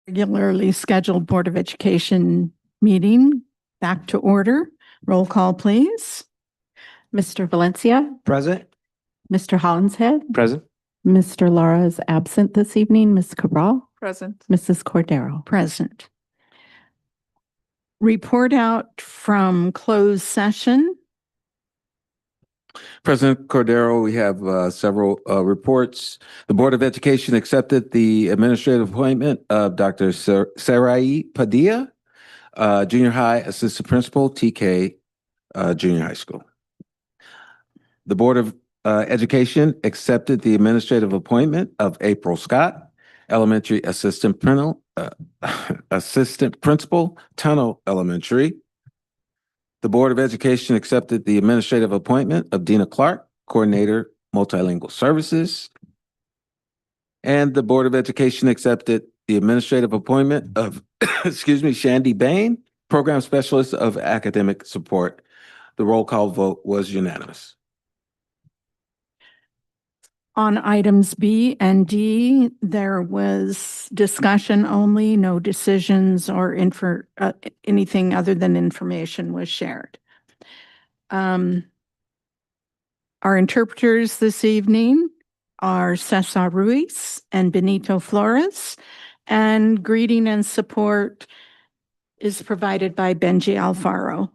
Regularly scheduled Board of Education meeting back to order. Roll call, please. Mr. Valencia, Present. Mr. Hollinshead, Present. Mr. Lara is absent this evening. Ms. Cabral, Present. Mrs. Cordero, present. Report out from closed session. President Cordero, we have several reports. The Board of Education accepted the administrative appointment of Dr. Sarai Padilla, Junior High Assistant Principal, TK Junior High School. The Board of Education accepted the administrative appointment of April Scott, Elementary Assistant Principal, Tunnel Elementary. The Board of Education accepted the administrative appointment of Dina Clark, Coordinator, Multilingual Services. And the Board of Education accepted the administrative appointment of, Shandy Bain, Program Specialist of Academic Support. The roll call vote was unanimous. On items B and D, there was discussion only, no decisions or anything other than information was shared. Our interpreters this evening are Cesar Ruiz and Benito Flores, and greeting and support is provided by Benji Alfaro.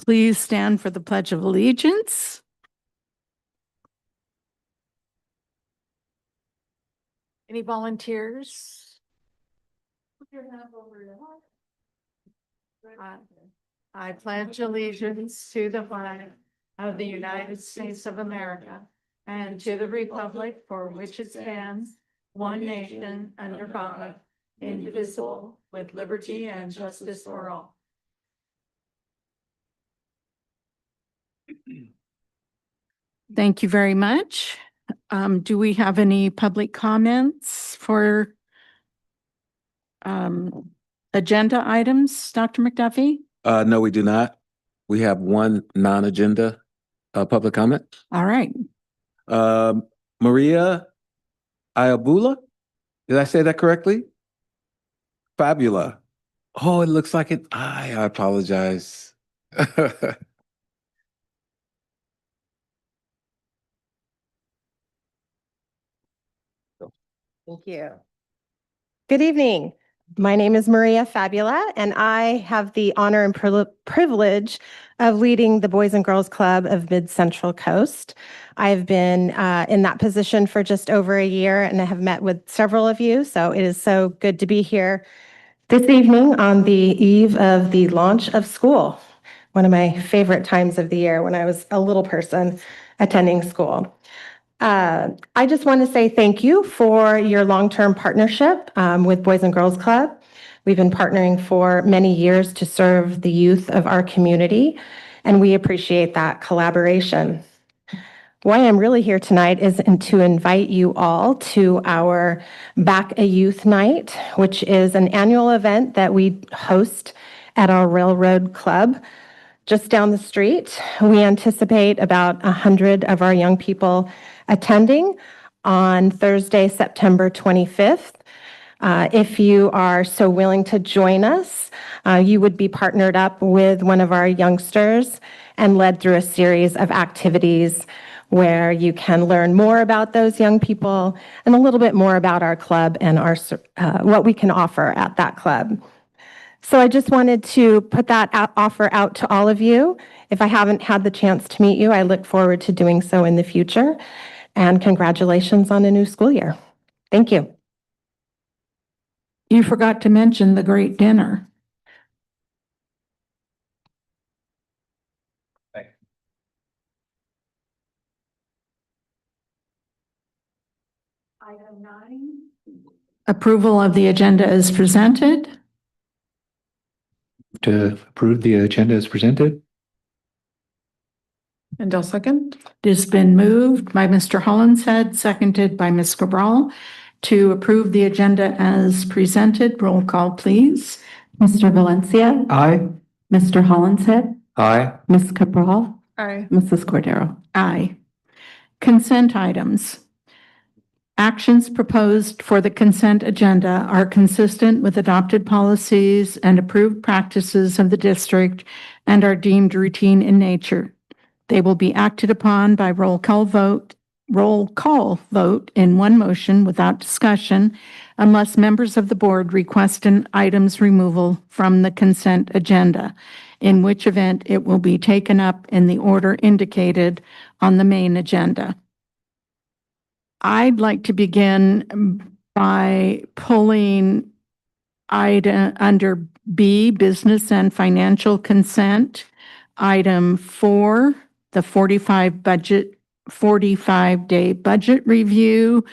Please stand for the Pledge of Allegiance. Any volunteers? Put your hand over your heart. I pledge allegiance to the flag of the United States of America and to the republic for which it stands, one nation under God, indivisible, with liberty and justice for all. Thank you very much. Do we have any public comments for agenda items, Dr. McDuffie? No, we do not. We have one non-agenda public comment. All right. Maria Iabula, did I say that correctly? Fabula. Oh, it looks like an I. I apologize. Thank you. Good evening. My name is Maria Fabula, and I have the honor and privilege of leading the Boys and Girls Club of Mid-Central Coast. I've been in that position for just over a year, and I have met with several of you, so it is so good to be here this evening on the eve of the launch of school, one of my favorite times of the year when I was a little person attending school. I just want to say thank you for your long-term partnership with Boys and Girls Club. We've been partnering for many years to serve the youth of our community, and we appreciate that collaboration. Why I'm really here tonight is to invite you all to our Back a Youth Night, which is an annual event that we host at our Railroad Club just down the street. We anticipate about 100 of our young people attending on Thursday, September 25th. If you are so willing to join us, you would be partnered up with one of our youngsters and led through a series of activities where you can learn more about those young people and a little bit more about our club and what we can offer at that club. So I just wanted to put that offer out to all of you. If I haven't had the chance to meet you, I look forward to doing so in the future. And congratulations on a new school year. Thank you. You forgot to mention the great dinner. Item 9. Approval of the agenda as presented. To approve the agenda as presented. And I'll second. It has been moved by Mr. Hollinshead, seconded by Ms. Cabral to approve the agenda as presented. Roll call, please. Mr. Valencia. Aye. Mr. Hollinshead. Aye. Ms. Cabral. Aye. Mrs. Cordero. Aye. Consent items. Actions proposed for the consent agenda are consistent with adopted policies and approved practices of the district and are deemed routine in nature. They will be acted upon by roll call vote in one motion without discussion unless members of the board request an item's removal from the consent agenda, in which event it will be taken up in the order indicated on the main agenda. I'd like to begin by pulling item under B, business and financial consent, item 4, the 45-day budget review,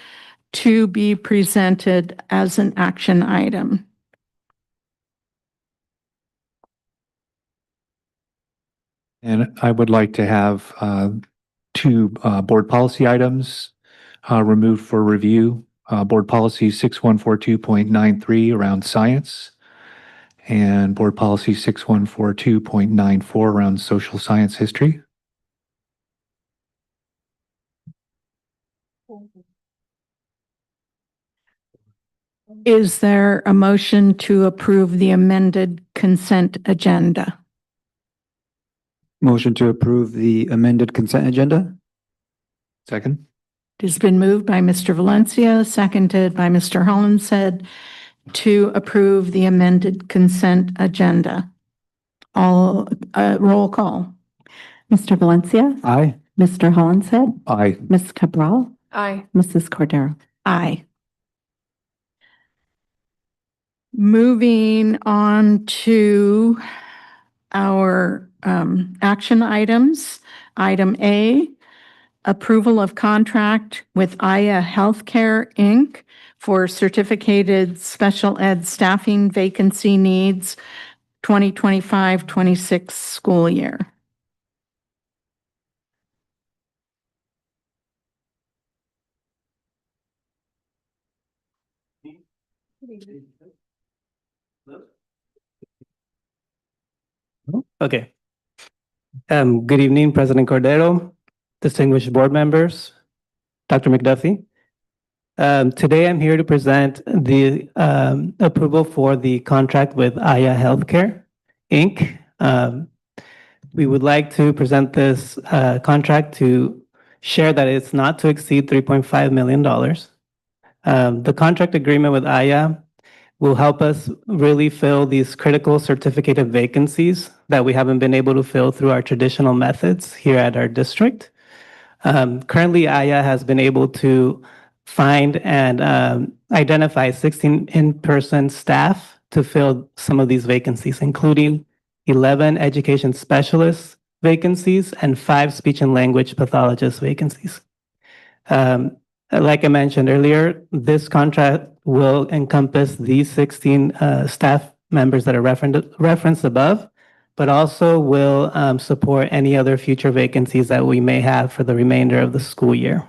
to be presented as an action item. And I would like to have two board policy items removed for review. Board Policy 6142.93 around science and Board Policy 6142.94 around social science history. Is there a motion to approve the amended consent agenda? Motion to approve the amended consent agenda? Second. It has been moved by Mr. Valencia, seconded by Mr. Hollinshead, to approve the amended consent agenda. All roll call. Mr. Valencia, Aye. Mr. Hollinshead, Aye. Ms. Cabral, Aye. Mrs. Cordero. Aye. Moving on to our action items. Item A, approval of contract with Aya Healthcare, Inc. for certificated special ed staffing vacancy needs 2025-26 school year. Okay. Good evening, President Cordero, distinguished board members, Dr. McDuffie. Today I'm here to present the approval for the contract with Aya Healthcare, Inc. We would like to present this contract to share that it's not to exceed $3.5 million. The contract agreement with Aya will help us really fill these critical certificated vacancies that we haven't been able to fill through our traditional methods here at our district. Currently, Aya has been able to find and identify 16 in-person staff to fill some of these vacancies, including 11 education specialist vacancies and 5 speech and language pathologist vacancies. Like I mentioned earlier, this contract will encompass these 16 staff members that are referenced above, but also will support any other future vacancies that we may have for the remainder of the school year,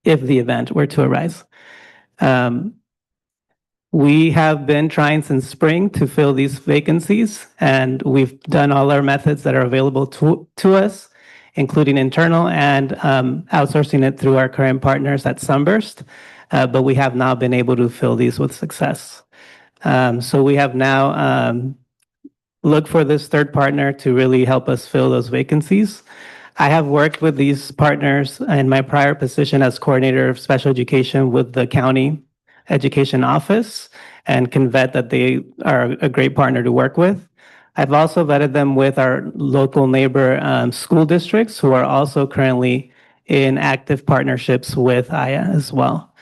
if the event were to arise. We have been trying since spring to fill these vacancies, and we've done all our methods that are available to us, including internal and outsourcing it through our current partners at Sunburst, but we have not been able to fill these with success. So we have now looked for this third partner to really help us fill those vacancies. I have worked with these partners in my prior position as coordinator of special education with the county education office and can vet that they are a great partner to work with. I've also vetted them with our local neighbor school districts who are also currently in active partnerships with Aya as well.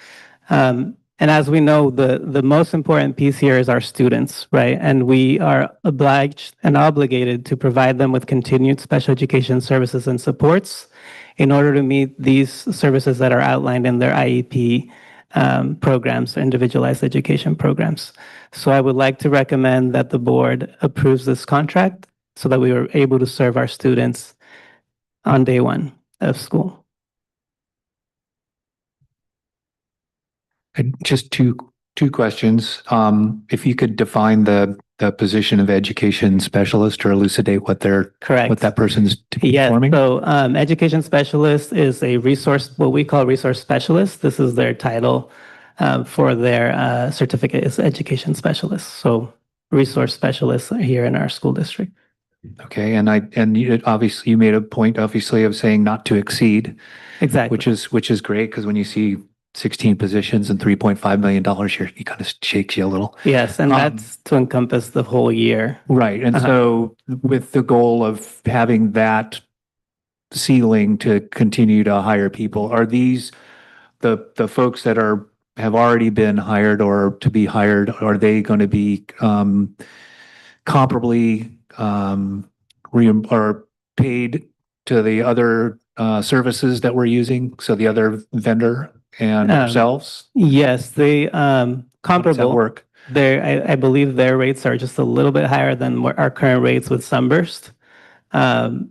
And as we know, the most important piece here is our students, right? And we are obliged and obligated to provide them with continued special education services and supports in order to meet these services that are outlined in their IEP programs, individualized education programs. So I would like to recommend that the board approves this contract so that we are able to serve our students on day one of school. And just two questions. If you could define the the position of education specialist or elucidate what Correct. what that person's Yes, performing? so education specialist is a resource, what we call resource specialist. This is their title for their certificate is education specialist. So resource specialists are here in our school district. Okay, and obviously you made a point obviously of saying not to exceed, Exactly. which is great because when you see 16 positions and $3.5 million, you kind of shakes you a little. Yes, and that's to encompass the whole year. Right. And so with the goal of having that ceiling to continue to hire people, are these the folks that have already been hired or to be hired, are they going to be comparably or paid to the other services that we're using? So the other vendor and ourselves? Yes, they How does that comparable. work? I believe their rates are just a little bit higher than what our current rates with Sunburst. But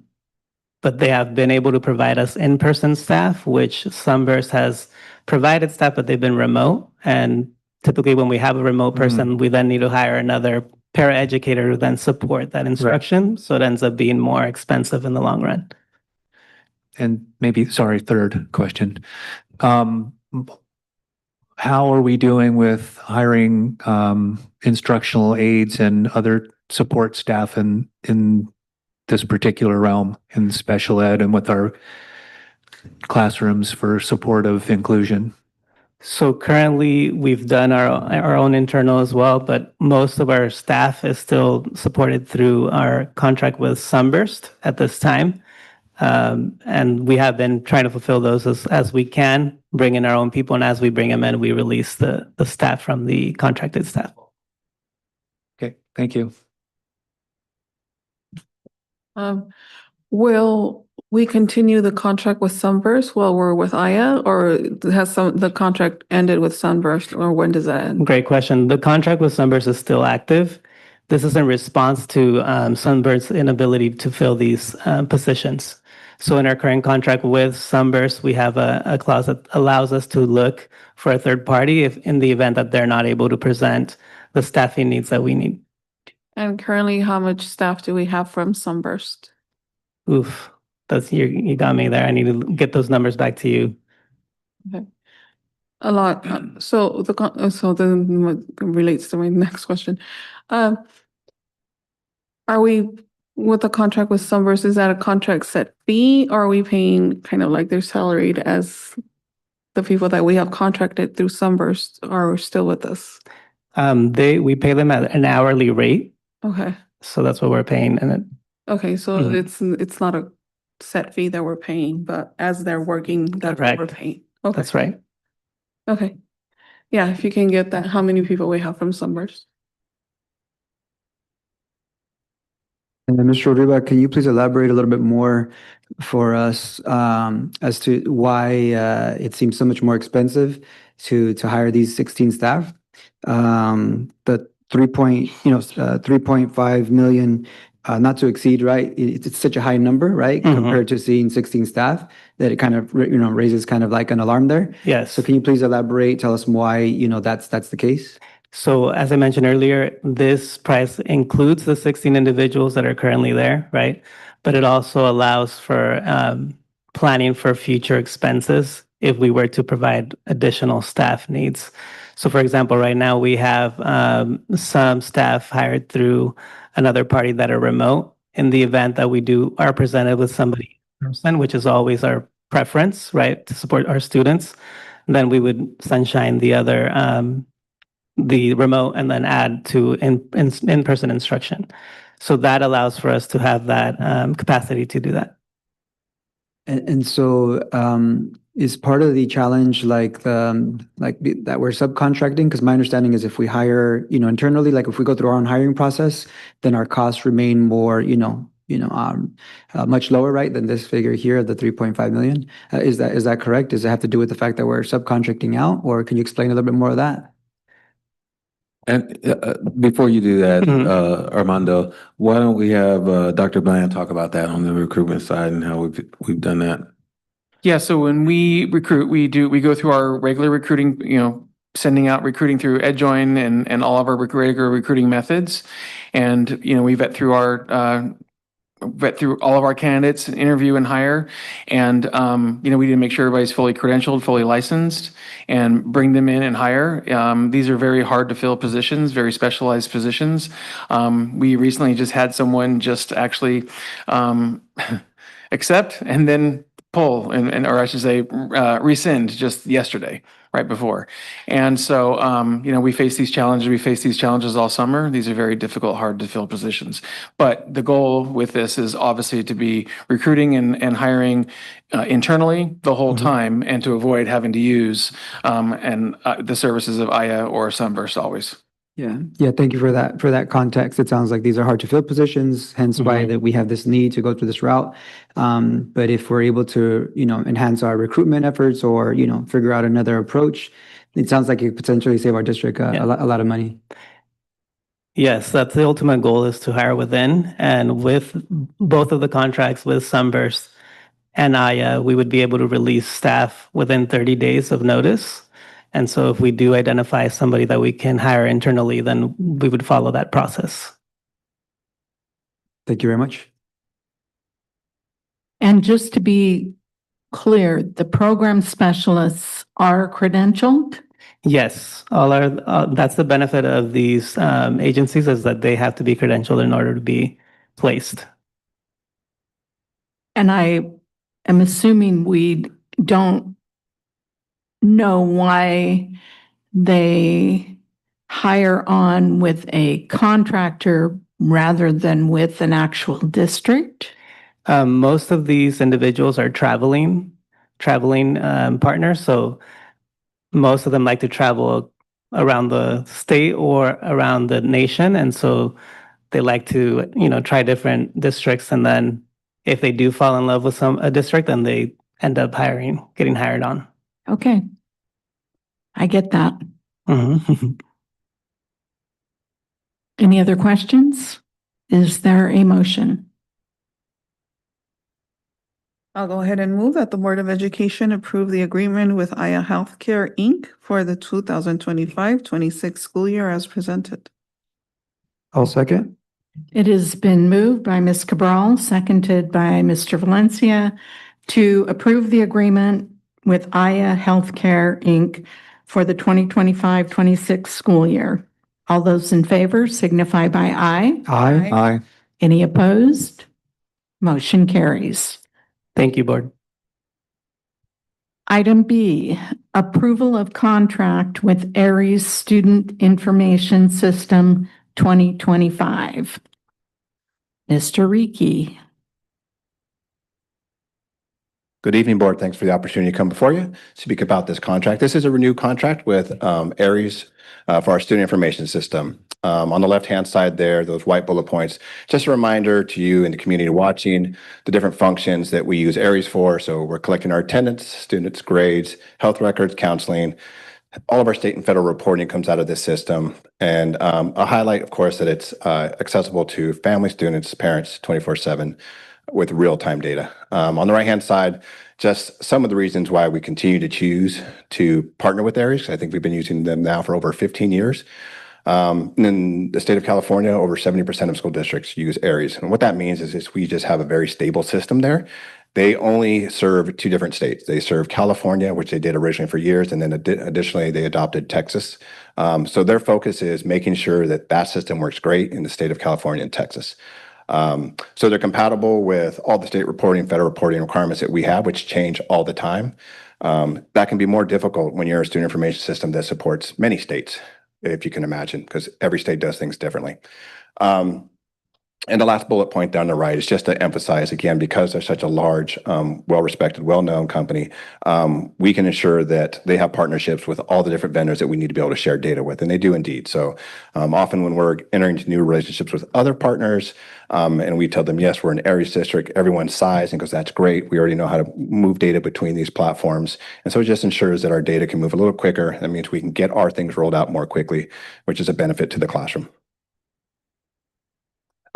they have been able to provide us in-person staff, which Sunburst has provided staff, but they've been remote. And typically when we have a remote person, we then need to hire another paraeducator to then support that instruction. So it ends up being more expensive in the long run. And maybe, sorry, third question. How are we doing with hiring instructional aides and other support staff in this particular realm in special ed and with our classrooms for support of inclusion? So currently, we've done our own internal as well, but most of our staff is still supported through our contract with Sunburst at this time. And we have been trying to fulfill those as we can, bring in our own people, and as we bring them in, we release the staff from the contracted staff. Okay, thank you. Will we continue the contract with Sunburst while we're with Aya, or has the contract ended with Sunburst, or when does that end? Great question. The contract with Sunburst is still active. This is in response to Sunburst's inability to fill these positions. So in our current contract with Sunburst, we have a clause that allows us to look for a third party if in the event that they're not able to present the staffing needs that we need. And currently, how much staff do we have from Sunburst? Oof, you got me there. I need to get those numbers back to you. A lot. So then what relates to my next question. Are we with the contract with Sunburst, is that a contract set fee, or are we paying kind of like they're salaried as the people that we have contracted through Sunburst are still with us? We pay them at an hourly rate. Okay. So that's what we're paying. And Okay, so it's not a set fee that we're paying, but as they're working, that's what we're Correct. paying. Okay. That's right. Okay. Yeah, if you can get that, how many people we have from Sunburst? And then Mr. Riva, can you please elaborate a little bit more for us as to why it seems so much more expensive to hire these 16 staff? The 3.5 million, not to exceed, right? It's such a high number, right? Compared to seeing 16 staff, that it kind of raises kind of like an alarm there. Yes. So can you please elaborate? Tell us why that's the case. So as I mentioned earlier, this price includes the 16 individuals that are currently there, right? But it also allows for planning for future expenses if we were to provide additional staff needs. So for example, right now we have some staff hired through another party that are remote. In the event that we are presented with somebody in person, which is always our preference, right, to support our students, then we would sunshine the other the remote and then add to in-person instruction. So that allows for us to have that capacity to do that. And so is part of the challenge like that we're subcontracting? Because my understanding is if we hire, internally, like if we go through our own hiring process, then our costs remain more, much lower, right, than this figure here, the 3.5 million. Is that correct? Does it have to do with the fact that we're subcontracting out, or can you explain a little bit more of that? And before you do that, Armando, why don't we have Dr. Bland talk about that on the recruitment side and how we've done that? Yeah, so when we recruit, we go through our regular recruiting, sending out recruiting through EdJoin and all of our regular recruiting methods. And, we vet through all of our candidates, interview and hire. And, we need to make sure everybody's fully credentialed, fully licensed, and bring them in and hire. These are very hard to fill positions, very specialized positions. We recently just had someone just actually accept and then pull, or I should say, rescind just yesterday, right before. And so, we face these challenges. We face these challenges all summer. These are very difficult, hard to fill positions. But the goal with this is obviously to be recruiting and hiring internally the whole time, and to avoid having to use the services of Aya or Sunburst always. Yeah. Thank you for that context. It sounds like these are hard to fill positions, hence why that we have this need to go through this route. But if we're able to, enhance our recruitment efforts or, figure out another approach, it sounds like it could potentially save our district a lot of money. Yes, that's the ultimate goal, is to hire within. And with both of the contracts with Sunburst and Aya, we would be able to release staff within 30 days of notice. And so if we do identify somebody that we can hire internally, then we would follow that process. Thank you very much. And just to be clear, the program specialists are credentialed? Yes, that's the benefit of these agencies, is that they have to be credentialed in order to be placed. And I am assuming we don't know why they hire on with a contractor rather than with an actual district? Most of these individuals are traveling partners. So most of them like to travel around the state or around the nation. And so they like to, try different districts. And then if they do fall in love with a district, then they end up getting hired on. Okay. I get that. Any other questions? Is there a motion? I'll go ahead and move that the Board of Education approve the agreement with Aya Healthcare, Inc. for the 2025-26 school year as presented. I'll second. It has been moved by Ms. Cabral, seconded by Mr. Valencia, to approve the agreement with Aya Healthcare, Inc. for the 2025-26 school year. All those in favor signify by aye. Aye. Aye. Any opposed? Motion carries. Thank you, Board. Item B, approval of contract with Aries Student Information System 2025. Mr. Reekie. Good evening, Board. Thanks for the opportunity to come before you, speak about this contract. This is a renewed contract with Aries for our student information system. On the left-hand side there, those white bullet points, just a reminder to you and the community watching the different functions that we use Aries for. So we're collecting our attendance, students' grades, health records, counseling. All of our state and federal reporting comes out of this system. And a highlight, of course, that it's accessible to family, students, parents 24/7 with real-time data. On the right-hand side, just some of the reasons why we continue to choose to partner with Aries. I think we've been using them now for over 15 years. In the state of California, over 70% of school districts use Aries. And what that means is we just have a very stable system there. They only serve two different states. They serve California, which they did originally for years, and then additionally they adopted Texas. So their focus is making sure that that system works great in the state of California and Texas. So they're compatible with all the state reporting, federal reporting requirements that we have, which change all the time. That can be more difficult when you're a student information system that supports many states, if you can imagine, because every state does things differently. And the last bullet point down the right is just to emphasize, again, because they're such a large, well-respected, well-known company, we can ensure that they have partnerships with all the different vendors that we need to be able to share data with, and they do indeed. So often when we're entering into new relationships with other partners, and we tell them, yes, we're an Aries district, everyone's size, and goes, that's great. We already know how to move data between these platforms. And so it just ensures that our data can move a little quicker. That means we can get our things rolled out more quickly, which is a benefit to the classroom.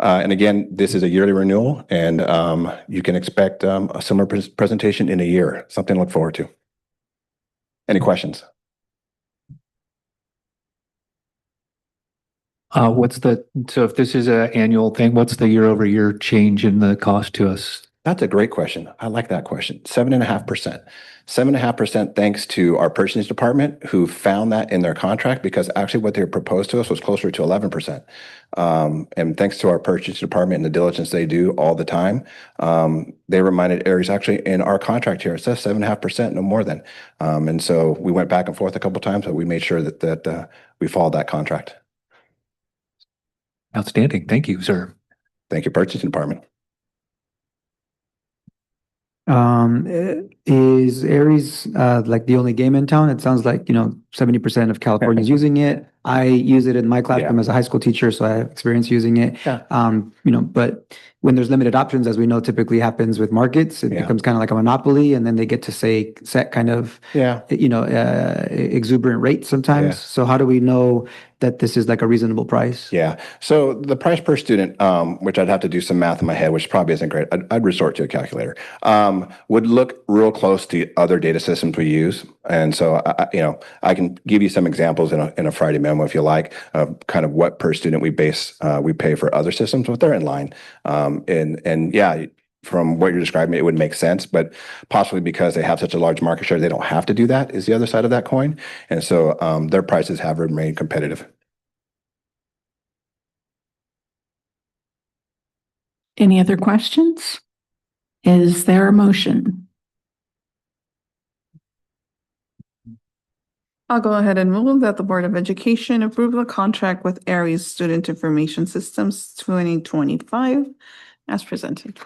And again, this is a yearly renewal, and you can expect a similar presentation in a year, something to look forward to. Any questions? So if this is an annual thing, what's the year over year change in the cost to us? That's a great question. I like that question. 7.5%. 7.5% thanks to our purchasing department who found that in their contract because actually what they proposed to us was closer to 11%. And thanks to our purchasing department and the diligence they do all the time, they reminded Aries actually in our contract here, it says 7.5%, no more than. And so we went back and forth a couple of times, but we made sure that we followed that contract. Outstanding. Thank you, sir. Thank you, purchasing department. Is Aries like the only game in town? It sounds like, 70% of California is using it. I use it in my classroom as a high school teacher, so I have experience using it. Yeah. But when there's limited options, as we know typically happens with markets, it becomes kind of like a monopoly, and then they get to set kind of exuberant rates sometimes. Yeah. So how do we know that this is like a reasonable price? Yeah. So the price per student, which I'd have to do some math in my head, which probably isn't great. I'd resort to a calculator. Would look real close to other data systems we use. And so, I can give you some examples in a Friday memo if you like, of kind of what per student we pay for other systems, but they're in line. And yeah, from what you're describing, it would make sense, but possibly because they have such a large market share, they don't have to do that is the other side of that coin. And so their prices have remained competitive. Any other questions? Is there a motion? I'll go ahead and move that the Board of Education approve the contract with Aries Student Information Systems 2025 as presented.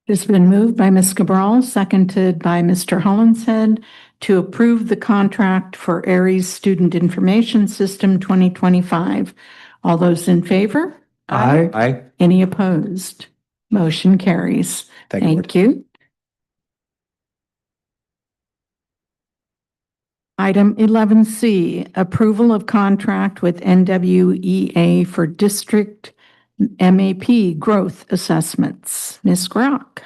It's been moved by Ms. Cabral, seconded by Mr. Hollinshead to approve the contract for Aries Student Information System 2025. All those in favor? Aye. Any opposed? Motion carries. Thank you. Thank you. Item 11C, approval of contract with NWEA for district MAP growth assessments. Ms. Grock.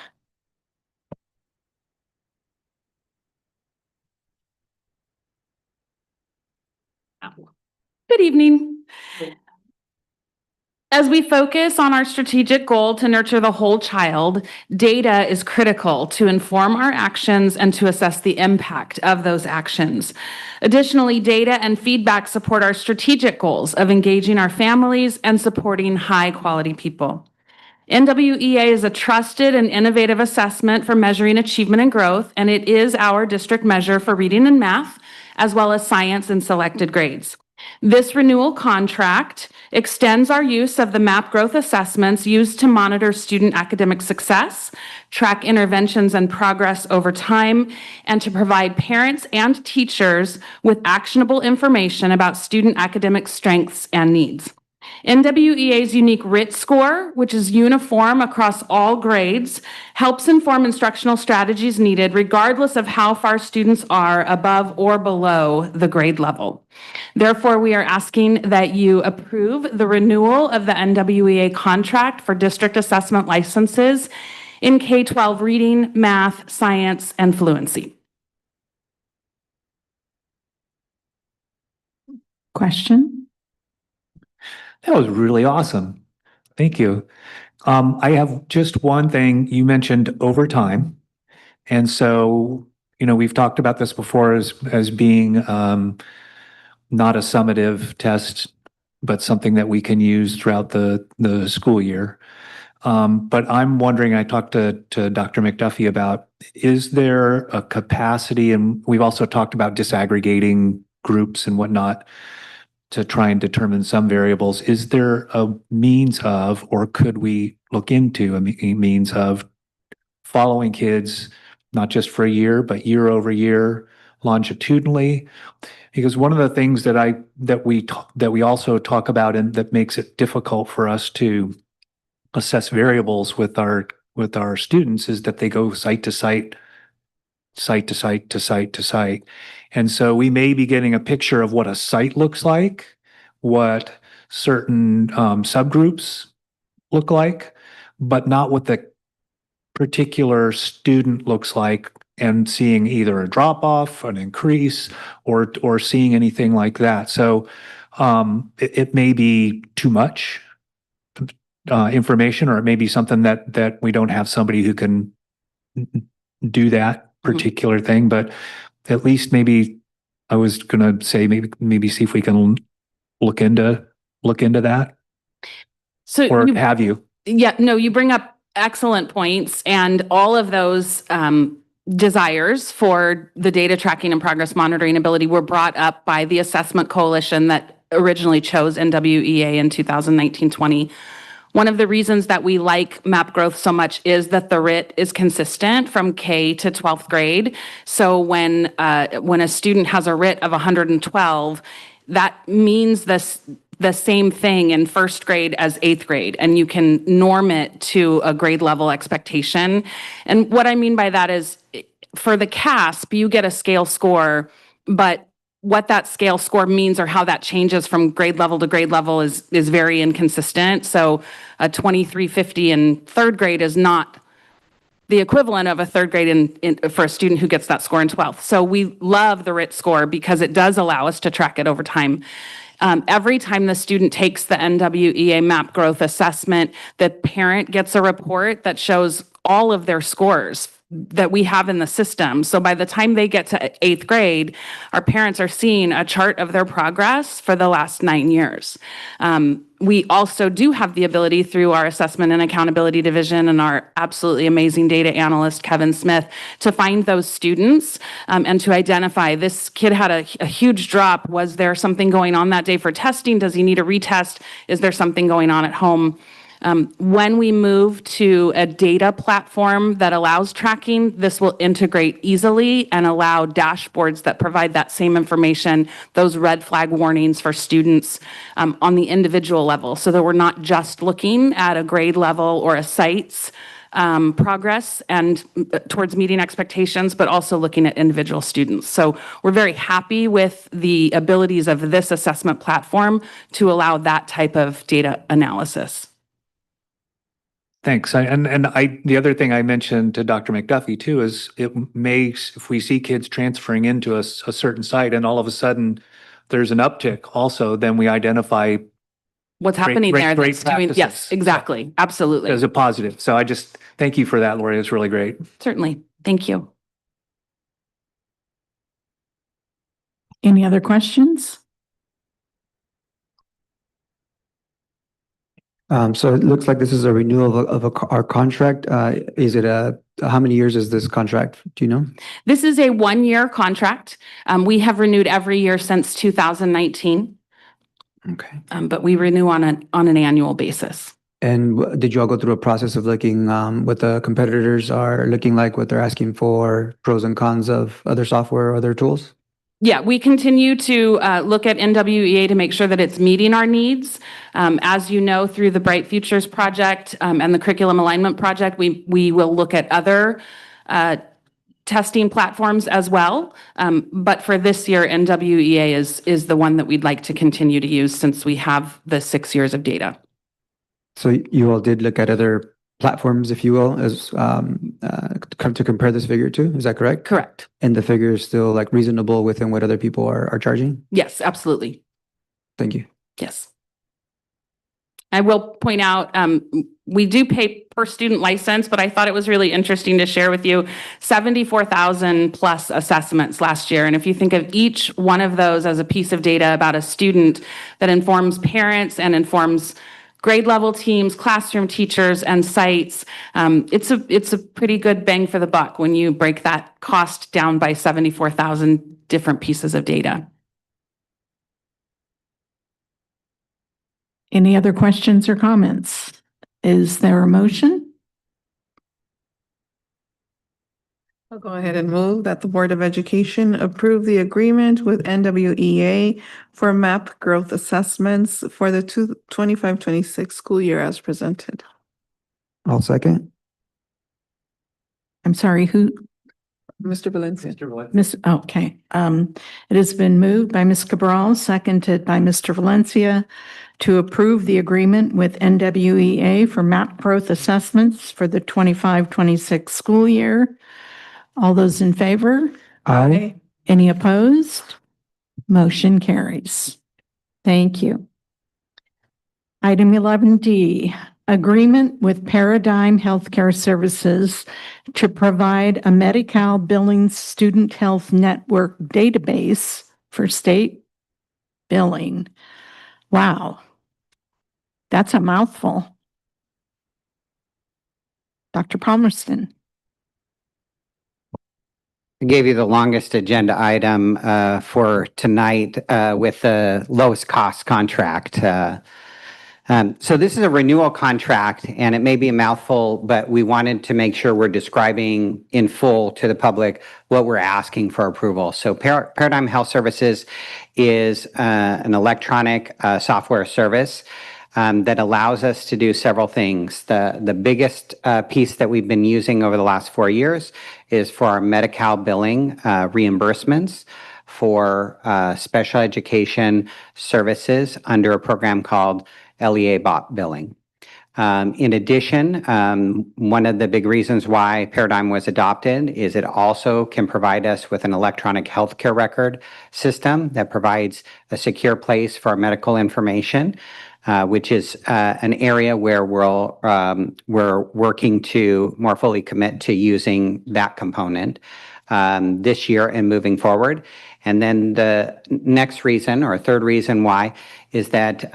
Good evening. As we focus on our strategic goal to nurture the whole child, data is critical to inform our actions and to assess the impact of those actions. Additionally, data and feedback support our strategic goals of engaging our families and supporting high-quality people. NWEA is a trusted and innovative assessment for measuring achievement and growth, and it is our district measure for reading and math, as well as science and selected grades. This renewal contract extends our use of the MAP growth assessments used to monitor student academic success, track interventions and progress over time, and to provide parents and teachers with actionable information about student academic strengths and needs. NWEA's unique RIT score, which is uniform across all grades, helps inform instructional strategies needed regardless of how far students are above or below the grade level. Therefore, we are asking that you approve the renewal of the NWEA contract for district assessment licenses in K-12 reading, math, science, and fluency. Question? That was really awesome. Thank you. I have just one thing. You mentioned overtime. And so, we've talked about this before as being not a summative test, but something that we can use throughout the school year. But I'm wondering, I talked to Dr. McDuffie about, is there a capacity, and we've also talked about disaggregating groups and whatnot, to try and determine some variables. Is there a means of, or could we look into a means of following kids, not just for a year, but year over year, longitudinally? Because one of the things that we also talk about, and that makes it difficult for us to assess variables with our students, is that they go site to site. And so we may be getting a picture of what a site looks like, what certain subgroups look like, but not what the particular student looks like and seeing either a drop off, an increase, or seeing anything like that. So it may be too much information, or it may be something that we don't have somebody who can do that particular thing. But at least maybe I was gonna say maybe see if we can look into that, So or you, have you? yeah, no, you bring up excellent points, and all of those desires for the data tracking and progress monitoring ability were brought up by the assessment coalition that originally chose NWEA in 2019-20. One of the reasons that we like MAP growth so much is that the RIT is consistent from K to 12th grade. So when a student has a RIT of 112, that means the same thing in first grade as eighth grade, and you can norm it to a grade level expectation. And what I mean by that is, for the CASP, you get a scale score, but what that scale score means or how that changes from grade level to grade level is very inconsistent. So a 2350 in third grade is not the equivalent of a third grade for a student who gets that score in 12th. So we love the RIT score because it does allow us to track it over time. Every time the student takes the NWEA MAP growth assessment, the parent gets a report that shows all of their scores that we have in the system. So by the time they get to eighth grade, our parents are seeing a chart of their progress for the last 9 years. We also do have the ability through our assessment and accountability division and our absolutely amazing data analyst, Kevin Smith, to find those students and to identify this kid had a huge drop. Was there something going on that day for testing? Does he need a retest? Is there something going on at home? When we move to a data platform that allows tracking, this will integrate easily and allow dashboards that provide that same information, those red flag warnings for students on the individual level, so that we're not just looking at a grade level or a site's progress and towards meeting expectations, but also looking at individual students. So we're very happy with the abilities of this assessment platform to allow that type of data analysis. Thanks. The other thing I mentioned to Dr. McDuffie too is if we see kids transferring into a certain site and all of a sudden there's an uptick also, then we identify What's happening there great that's doing, yes, practices. exactly, absolutely. as a positive. So I just thank you for that, Lori. It's really great. Certainly, thank you. Any other questions? So it looks like this is a renewal of our contract. Is it how many years is this contract? Do you know? This is a one-year contract. We have renewed every year since 2019. Okay. But we renew on an annual basis. And did you all go through a process of looking what the competitors are looking like, what they're asking for, pros and cons of other software or other tools? Yeah, we continue to look at NWEA to make sure that it's meeting our needs. As you know, through the Bright Futures Project and the Curriculum Alignment Project, we will look at other testing platforms as well. But for this year, NWEA is the one that we'd like to continue to use since we have the 6 years of data. So you all did look at other platforms, if you will, as to compare this figure to, is that correct? Correct. And the figure is still like reasonable within what other people are charging? Yes, absolutely. Thank you. Yes. I will point out, we do pay per student license, but I thought it was really interesting to share with you 74,000 plus assessments last year. And if you think of each one of those as a piece of data about a student that informs parents and informs grade level teams, classroom teachers, and sites, it's a pretty good bang for the buck when you break that cost down by 74,000 different pieces of data. Any other questions or comments? Is there a motion? I'll go ahead and move that the Board of Education approve the agreement with NWEA for MAP growth assessments for the 25-26 school year as presented. I'll second. I'm sorry, who? Mr. Valencia. Okay. It has been moved by Ms. Cabral, seconded by Mr. Valencia to approve the agreement with NWEA for MAP growth assessments for the 25-26 school year. All those in favor? Aye. Any opposed? Motion carries. Thank you. Item 11D, agreement with Paradigm Healthcare Services to provide a Medi-Cal billing student health network database for state billing. Wow. That's a mouthful. Dr. Palmerston. I gave you the longest agenda item for tonight with the lowest cost contract. So this is a renewal contract, and it may be a mouthful, but we wanted to make sure we're describing in full to the public what we're asking for approval. So Paradigm Health Services is an electronic software service that allows us to do several things. The biggest piece that we've been using over the last 4 years is for our Medi-Cal billing reimbursements for special education services under a program called LEA BOP billing. In addition, one of the big reasons why Paradigm was adopted is it also can provide us with an electronic healthcare record system that provides a secure place for our medical information, which is an area where we're working to more fully commit to using that component this year and moving forward. And then the next reason, or third reason why, is that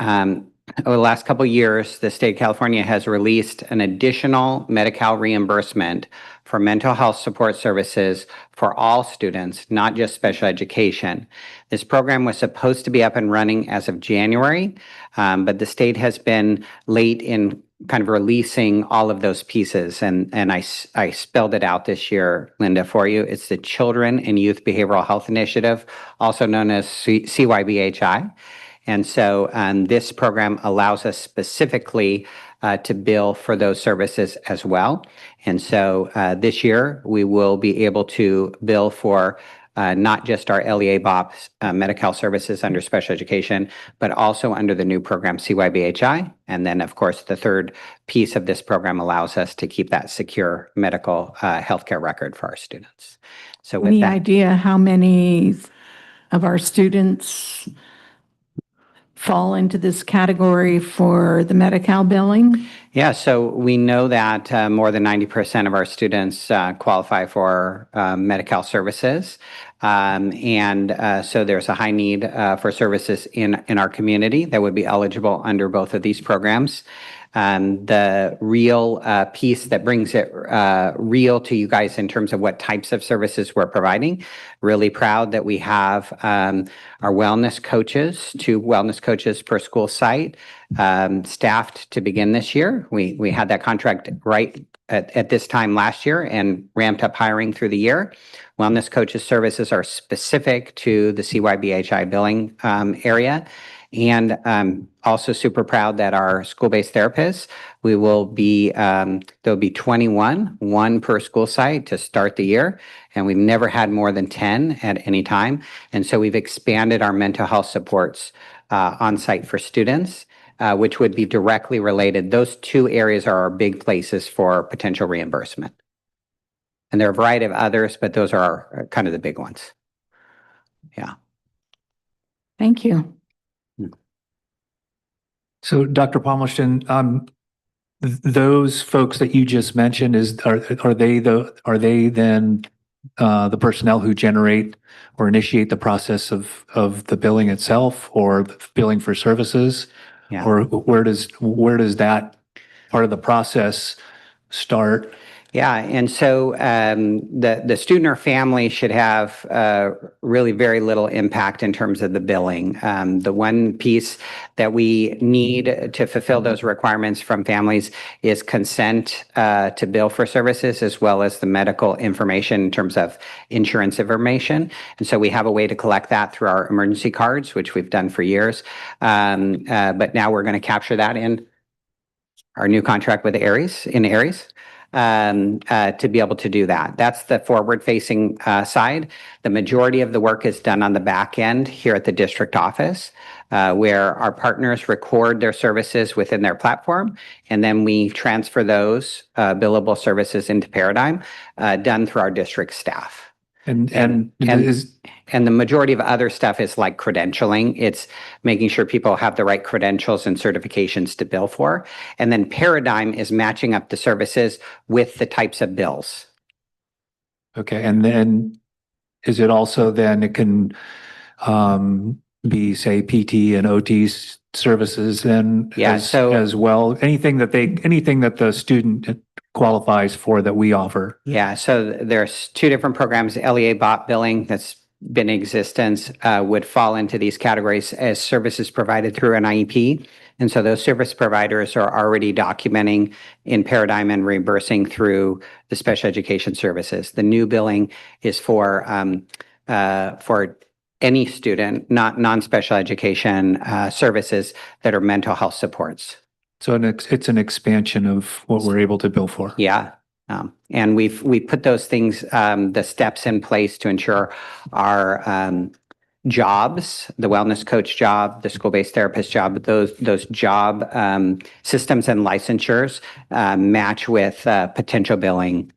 over the last couple of years, the state of California has released an additional Medi-Cal reimbursement for mental health support services for all students, not just special education. This program was supposed to be up and running as of January, but the state has been late in kind of releasing all of those pieces. And I spelled it out this year, Linda, for you. It's the Children and Youth Behavioral Health Initiative, also known as CYBHI. And so this program allows us specifically to bill for those services as well. And so this year, we will be able to bill for not just our LEA BOP Medi-Cal services under special education, but also under the new program CYBHI. And then, of course, the third piece of this program allows us to keep that secure medical healthcare record for our students. So with Any that, idea how many of our students fall into this category for the Medi-Cal billing? yeah, so we know that more than 90% of our students qualify for Medi-Cal services. So there's a high need for services in our community that would be eligible under both of these programs. The real piece that brings it real to you guys in terms of what types of services we're providing. Really proud that we have our wellness coaches, 2 wellness coaches per school site, staffed to begin this year. We had that contract right at this time last year and ramped up hiring through the year. Wellness coaches services are specific to the CYBHI billing area. And also super proud that our school-based therapists, we will be, there'll be 21, 1 per school site to start the year. And we've never had more than 10 at any time. And so we've expanded our mental health supports on site for students, which would be directly related. Those 2 areas are our big places for potential reimbursement. And there are a variety of others, but those are kind of the big ones. Yeah. Thank you. So, Dr. Palmerston, those folks that you just mentioned, are they then the personnel who generate or initiate the process of the billing itself, or the billing for services? Yeah. Or where does that part of the process start? Yeah, and so the student or family should have really very little impact in terms of the billing. The one piece that we need to fulfill those requirements from families is consent to bill for services, as well as the medical information in terms of insurance information. And so we have a way to collect that through our emergency cards, which we've done for years. But now we're going to capture that in our new contract with Aries, to be able to do that. That's the forward-facing side. The majority of the work is done on the back end here at the district office. where our partners record their services within their platform, and then we transfer those billable services into Paradigm, done through our district staff. And And the majority of other stuff is like credentialing. It's making sure people have the right credentials and certifications to bill for. And then Paradigm is matching up the services with the types of bills. okay, and then is it also then it can be, say, PT and OT services then Yeah, as well? Anything that the student qualifies for that we offer? Yeah, so there's two different programs. LEA bot billing that's been in existence would fall into these categories as services provided through an IEP. And so those service providers are already documenting in Paradigm and reimbursing through the special education services. The new billing is for any student, not non-special education services that are mental health supports. So it's an expansion of what we're able to bill for. Yeah. And we put those things, the steps in place to ensure our jobs, the wellness coach job, the school-based therapist job, those job systems and licensures match with potential billing.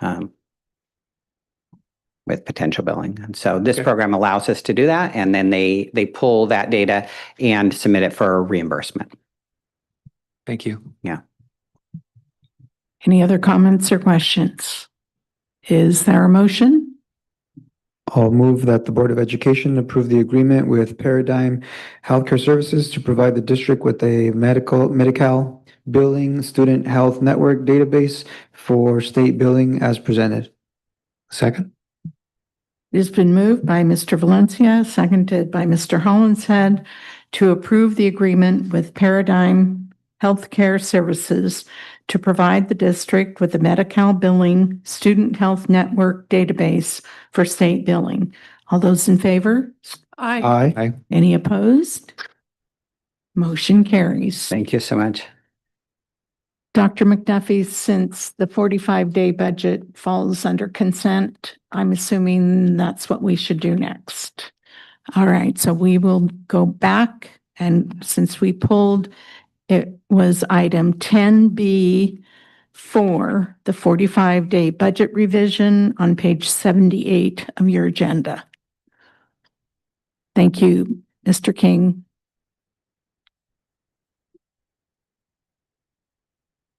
And so this program allows us to do that, and then they pull that data and submit it for reimbursement. Thank you. Yeah. Any other comments or questions? Is there a motion? I'll move that the Board of Education approve the agreement with Paradigm Healthcare Services to provide the district with a Medi-Cal billing student health network database for state billing as presented. Second? It has been moved by Mr. Valencia, seconded by Mr. Hollinshead, to approve the agreement with Paradigm Healthcare Services to provide the district with a Medi-Cal billing student health network database for state billing. All those in favor? Aye. Aye. Any opposed? Motion carries. Thank you so much. Dr. McDuffie, since the 45-day budget falls under consent, I'm assuming that's what we should do next. All right, so we will go back, and since we pulled, it was item 10B for the 45-day budget revision on page 78 of your agenda. Thank you, Mr. King.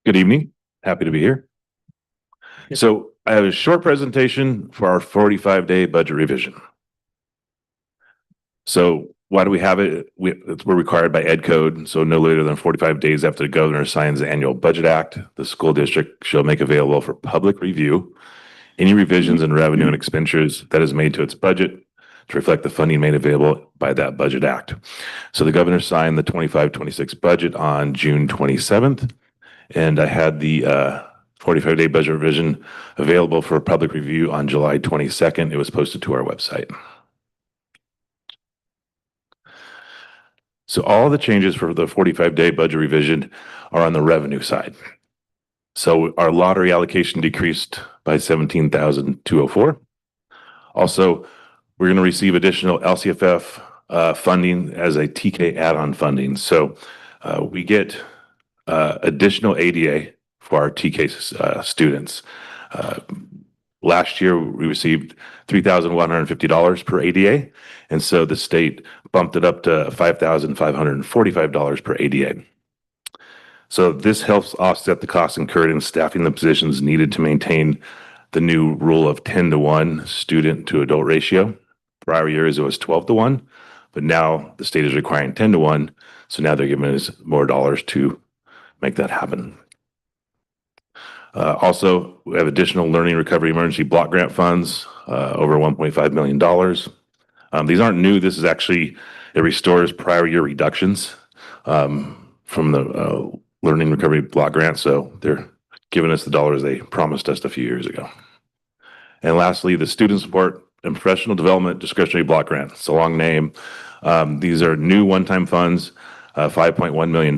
Good evening. Happy to be here. So I have a short presentation for our 45-day budget revision. So why do we have it? We're required by Ed Code. So no later than 45 days after the governor signs the annual budget act, the school district shall make available for public review any revisions in revenue and expenditures that is made to its budget to reflect the funding made available by that budget act. So the governor signed the 25-26 budget on June 27th. And I had the 45-day budget revision available for public review on July 22nd. It was posted to our website. So all the changes for the 45-day budget revision are on the revenue side. So our lottery allocation decreased by $17,204. Also, we're going to receive additional LCFF funding as a TK add-on funding. So we get additional ADA for our TK students. Last year, we received $3,150 per ADA, and so the state bumped it up to $5,545 per ADA. So this helps offset the costs incurred in staffing the positions needed to maintain the new rule of 10-to-1 student to adult ratio. Prior years, it was 12-to-1, but now the state is requiring 10-to-1, so now they're giving us more dollars to make that happen. Also, we have additional learning recovery emergency block grant funds, over $1.5 million. These aren't new. This is actually, it restores prior year reductions from the learning recovery block grant. So they're giving us the dollars they promised us a few years ago. And lastly, the student support and professional development discretionary block grant. It's a long name. These are new one-time funds, $5.1 million.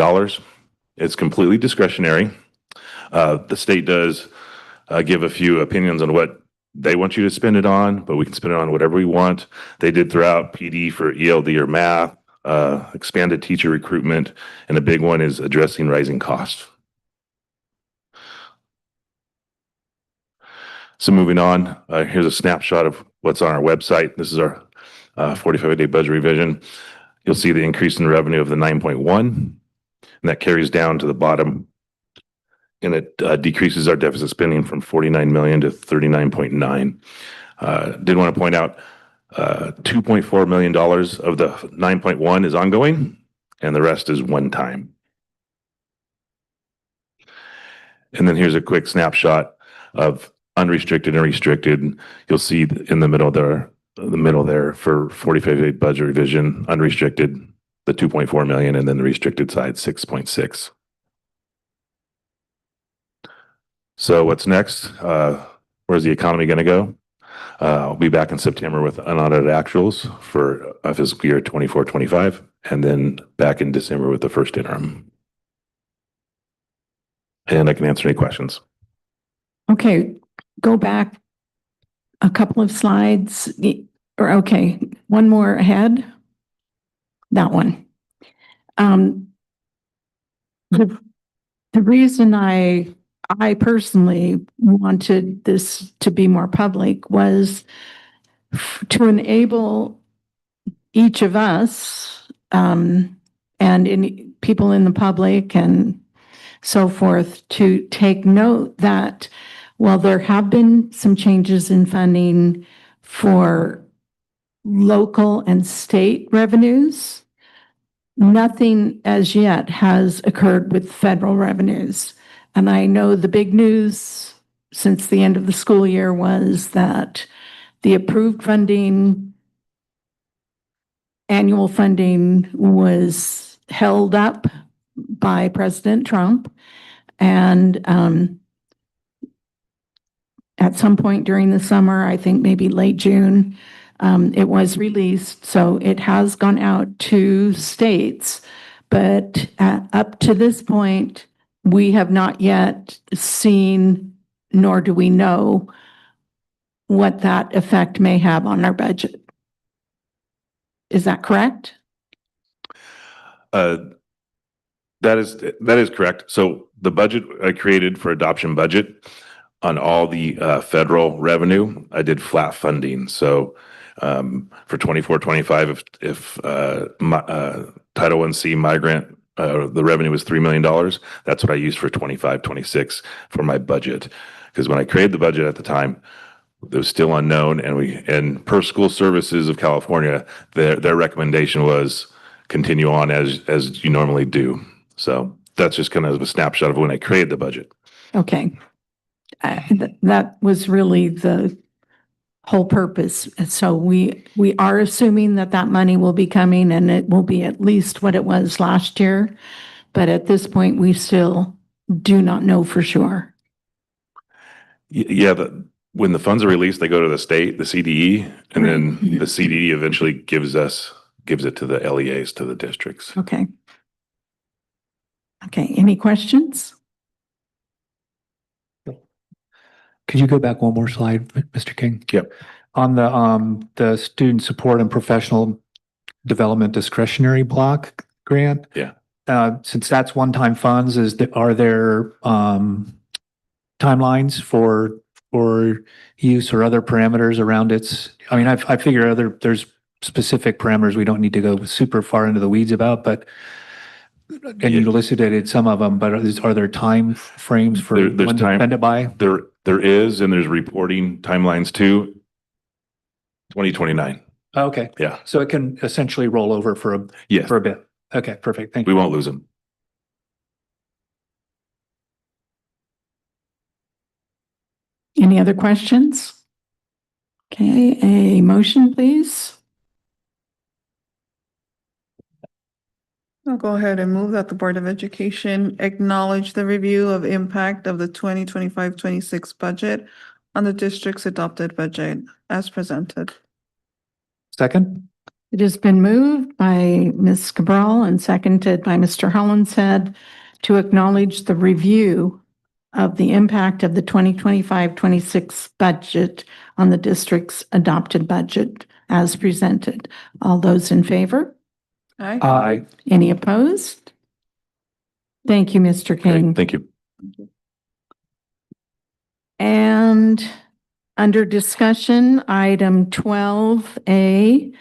It's completely discretionary. The state does give a few opinions on what they want you to spend it on, but we can spend it on whatever we want. They did throughout PD for ELD or math, expanded teacher recruitment, and a big one is addressing rising costs. So moving on, here's a snapshot of what's on our website. This is our 45-day budget revision. You'll see the increase in revenue of the 9.1, and that carries down to the bottom, and it decreases our deficit spending from 49 million to 39.9. Did want to point out $2.4 million of the 9.1 is ongoing, and the rest is one time. And then here's a quick snapshot of unrestricted and restricted. You'll see in the middle there for 45-day budget revision, unrestricted, the 2.4 million, and then the restricted side, 6.6. So what's next? Where's the economy going to go? I'll be back in September with unaudited actuals for fiscal year 24-25, and then back in December with the first interim. And I can answer any questions. Okay, go back a couple of slides, or okay, one more ahead. That one. The reason I personally wanted this to be more public was to enable each of us and people in the public and so forth to take note that while there have been some changes in funding for local and state revenues, nothing as yet has occurred with federal revenues. And I know the big news since the end of the school year was that the approved funding, annual funding, was held up by President Trump. And at some point during the summer, I think maybe late June, it was released. So it has gone out to states, but up to this point, we have not yet seen, nor do we know what that effect may have on our budget. Is that correct? That is correct. So the budget I created for adoption budget on all the federal revenue, I did flat funding. So for 24-25, if Title I-C migrant, the revenue was $3 million, that's what I used for 25-26 for my budget. Because when I created the budget at the time, it was still unknown, and per School Services of California, their recommendation was continue on as you normally do. So that's just kind of a snapshot of when I created the budget. Okay. That was really the whole purpose. So we are assuming that that money will be coming and it will be at least what it was last year. But at this point, we still do not know for sure. Yeah, when the funds are released, they go to the state, the CDE, and then the CDE eventually gives it to the LEAs, to the districts. Okay. Okay, any questions? Could you go back one more slide, Mr. King? Yep. On the student support and professional development discretionary block grant. Yeah. Since that's one-time funds, are there timelines for use or other parameters around its? I mean, I figure there's specific parameters we don't need to go super far into the weeds about, but and you elicited some of them, but are there time frames for when to spend it by? There is, and there's reporting timelines too. 2029. Okay. Yeah. So it can essentially roll over for a bit. Okay, perfect. Thank you. We won't lose them. Any other questions? Okay, a motion, please. I'll go ahead and move that the Board of Education acknowledge the review of impact of the 2025-26 budget on the district's adopted budget as presented. Second? It has been moved by Ms. Cabral and seconded by Mr. Hollinshead to acknowledge the review of the impact of the 2025-26 budget on the district's adopted budget as presented. All those in favor? Aye. Any opposed? Thank you, Mr. King. Thank you. And under discussion, item 12A,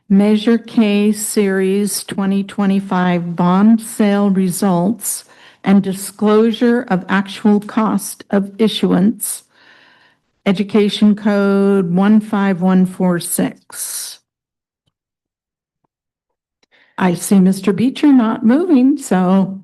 Measure K Series 2025 bond sale results and disclosure of actual cost of issuance. Education Code 15146. I see Mr. Beecher not moving, so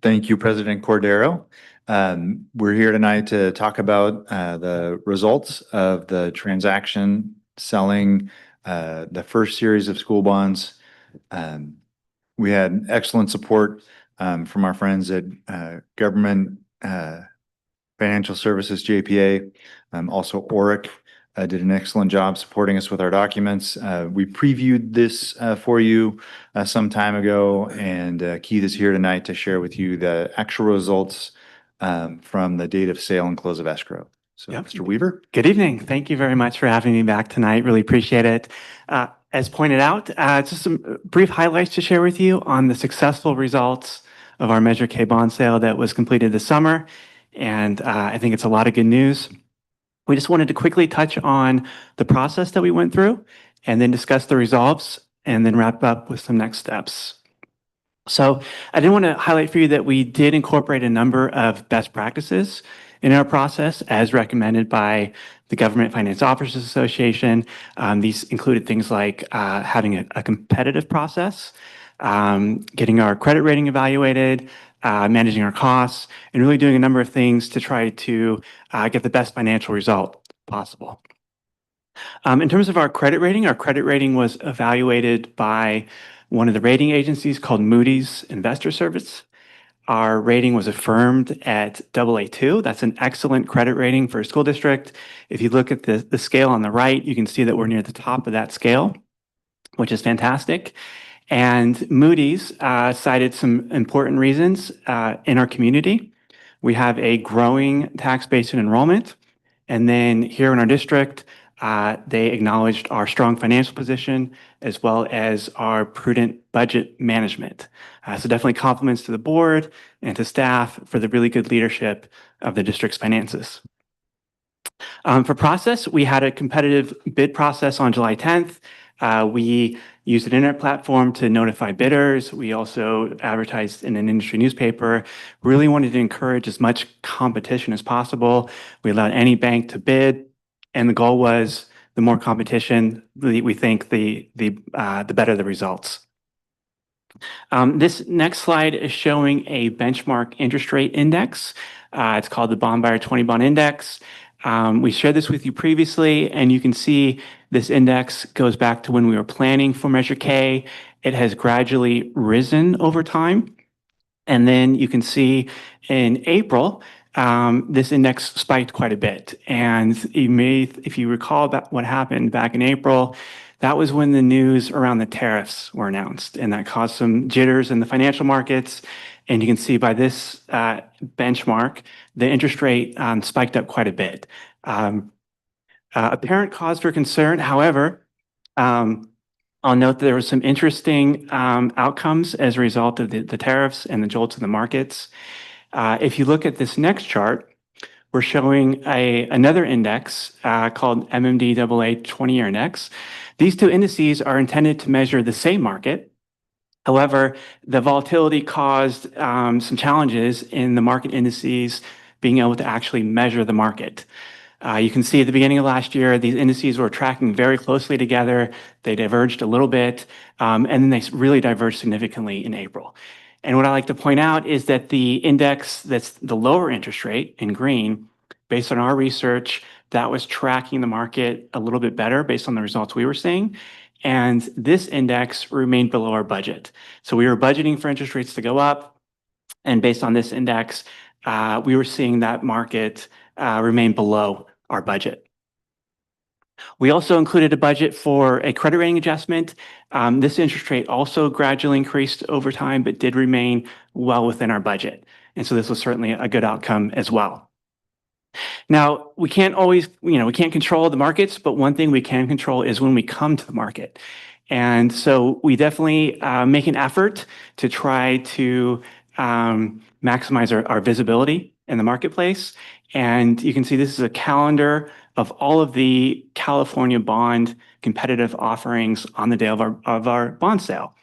Thank you, President Cordero. We're here tonight to talk about the results of the transaction selling the first series of school bonds. We had excellent support from our friends at Government Financial Services, JPA. Also, ORIC did an excellent job supporting us with our documents. We previewed this for you some time ago, and Keith is here tonight to share with you the actual results from the date of sale and close of escrow. So, Yep. Mr. Weaver. Good evening. Thank you very much for having me back tonight. Really appreciate it. As pointed out, just some brief highlights to share with you on the successful results of our Measure K bond sale that was completed this summer. And I think it's a lot of good news. We just wanted to quickly touch on the process that we went through and then discuss the results and then wrap up with some next steps. So I did want to highlight for you that we did incorporate a number of best practices in our process as recommended by the Government Finance Officers Association. These included things like having a competitive process, getting our credit rating evaluated, managing our costs, and really doing a number of things to try to get the best financial result possible. In terms of our credit rating was evaluated by one of the rating agencies called Moody's Investor Service. Our rating was affirmed at AA2. That's an excellent credit rating for a school district. If you look at the scale on the right, you can see that we're near the top of that scale, which is fantastic. And Moody's cited some important reasons in our community. We have a growing tax base and enrollment. And then here in our district, they acknowledged our strong financial position as well as our prudent budget management. So definitely compliments to the board and to staff for the really good leadership of the district's finances. For process, we had a competitive bid process on July 10th. We used an internet platform to notify bidders. We also advertised in an industry newspaper. Really wanted to encourage as much competition as possible. We allowed any bank to bid, and the goal was the more competition, we think the better the results. This next slide is showing a benchmark interest rate index. It's called the Bond Buyer 20 Bond Index. We shared this with you previously, and you can see this index goes back to when we were planning for Measure K. It has gradually risen over time. And then you can see in April, this index spiked quite a bit. And if you recall what happened back in April, that was when the news around the tariffs were announced, and that caused some jitters in the financial markets. And you can see by this benchmark, the interest rate spiked up quite a bit. Apparent cause for concern, however, I'll note that there were some interesting outcomes as a result of the tariffs and the jolts in the markets. If you look at this next chart, we're showing another index called MMDAA 20-year index. These two indices are intended to measure the same market. However, the volatility caused some challenges in the market indices being able to actually measure the market. You can see at the beginning of last year, these indices were tracking very closely together. They diverged a little bit, and then they really diverged significantly in April. And what I like to point out is that the index that's the lower interest rate in green, based on our research, that was tracking the market a little bit better based on the results we were seeing. And this index remained below our budget. So we were budgeting for interest rates to go up. And based on this index, we were seeing that market remain below our budget. We also included a budget for a credit rating adjustment. This interest rate also gradually increased over time, but did remain well within our budget. And so this was certainly a good outcome as well. Now, we can't always, we can't control the markets, but one thing we can control is when we come to the market. And so we definitely make an effort to try to maximize our visibility in the marketplace. And you can see this is a calendar of all of the California bond competitive offerings on the day of our bond sale.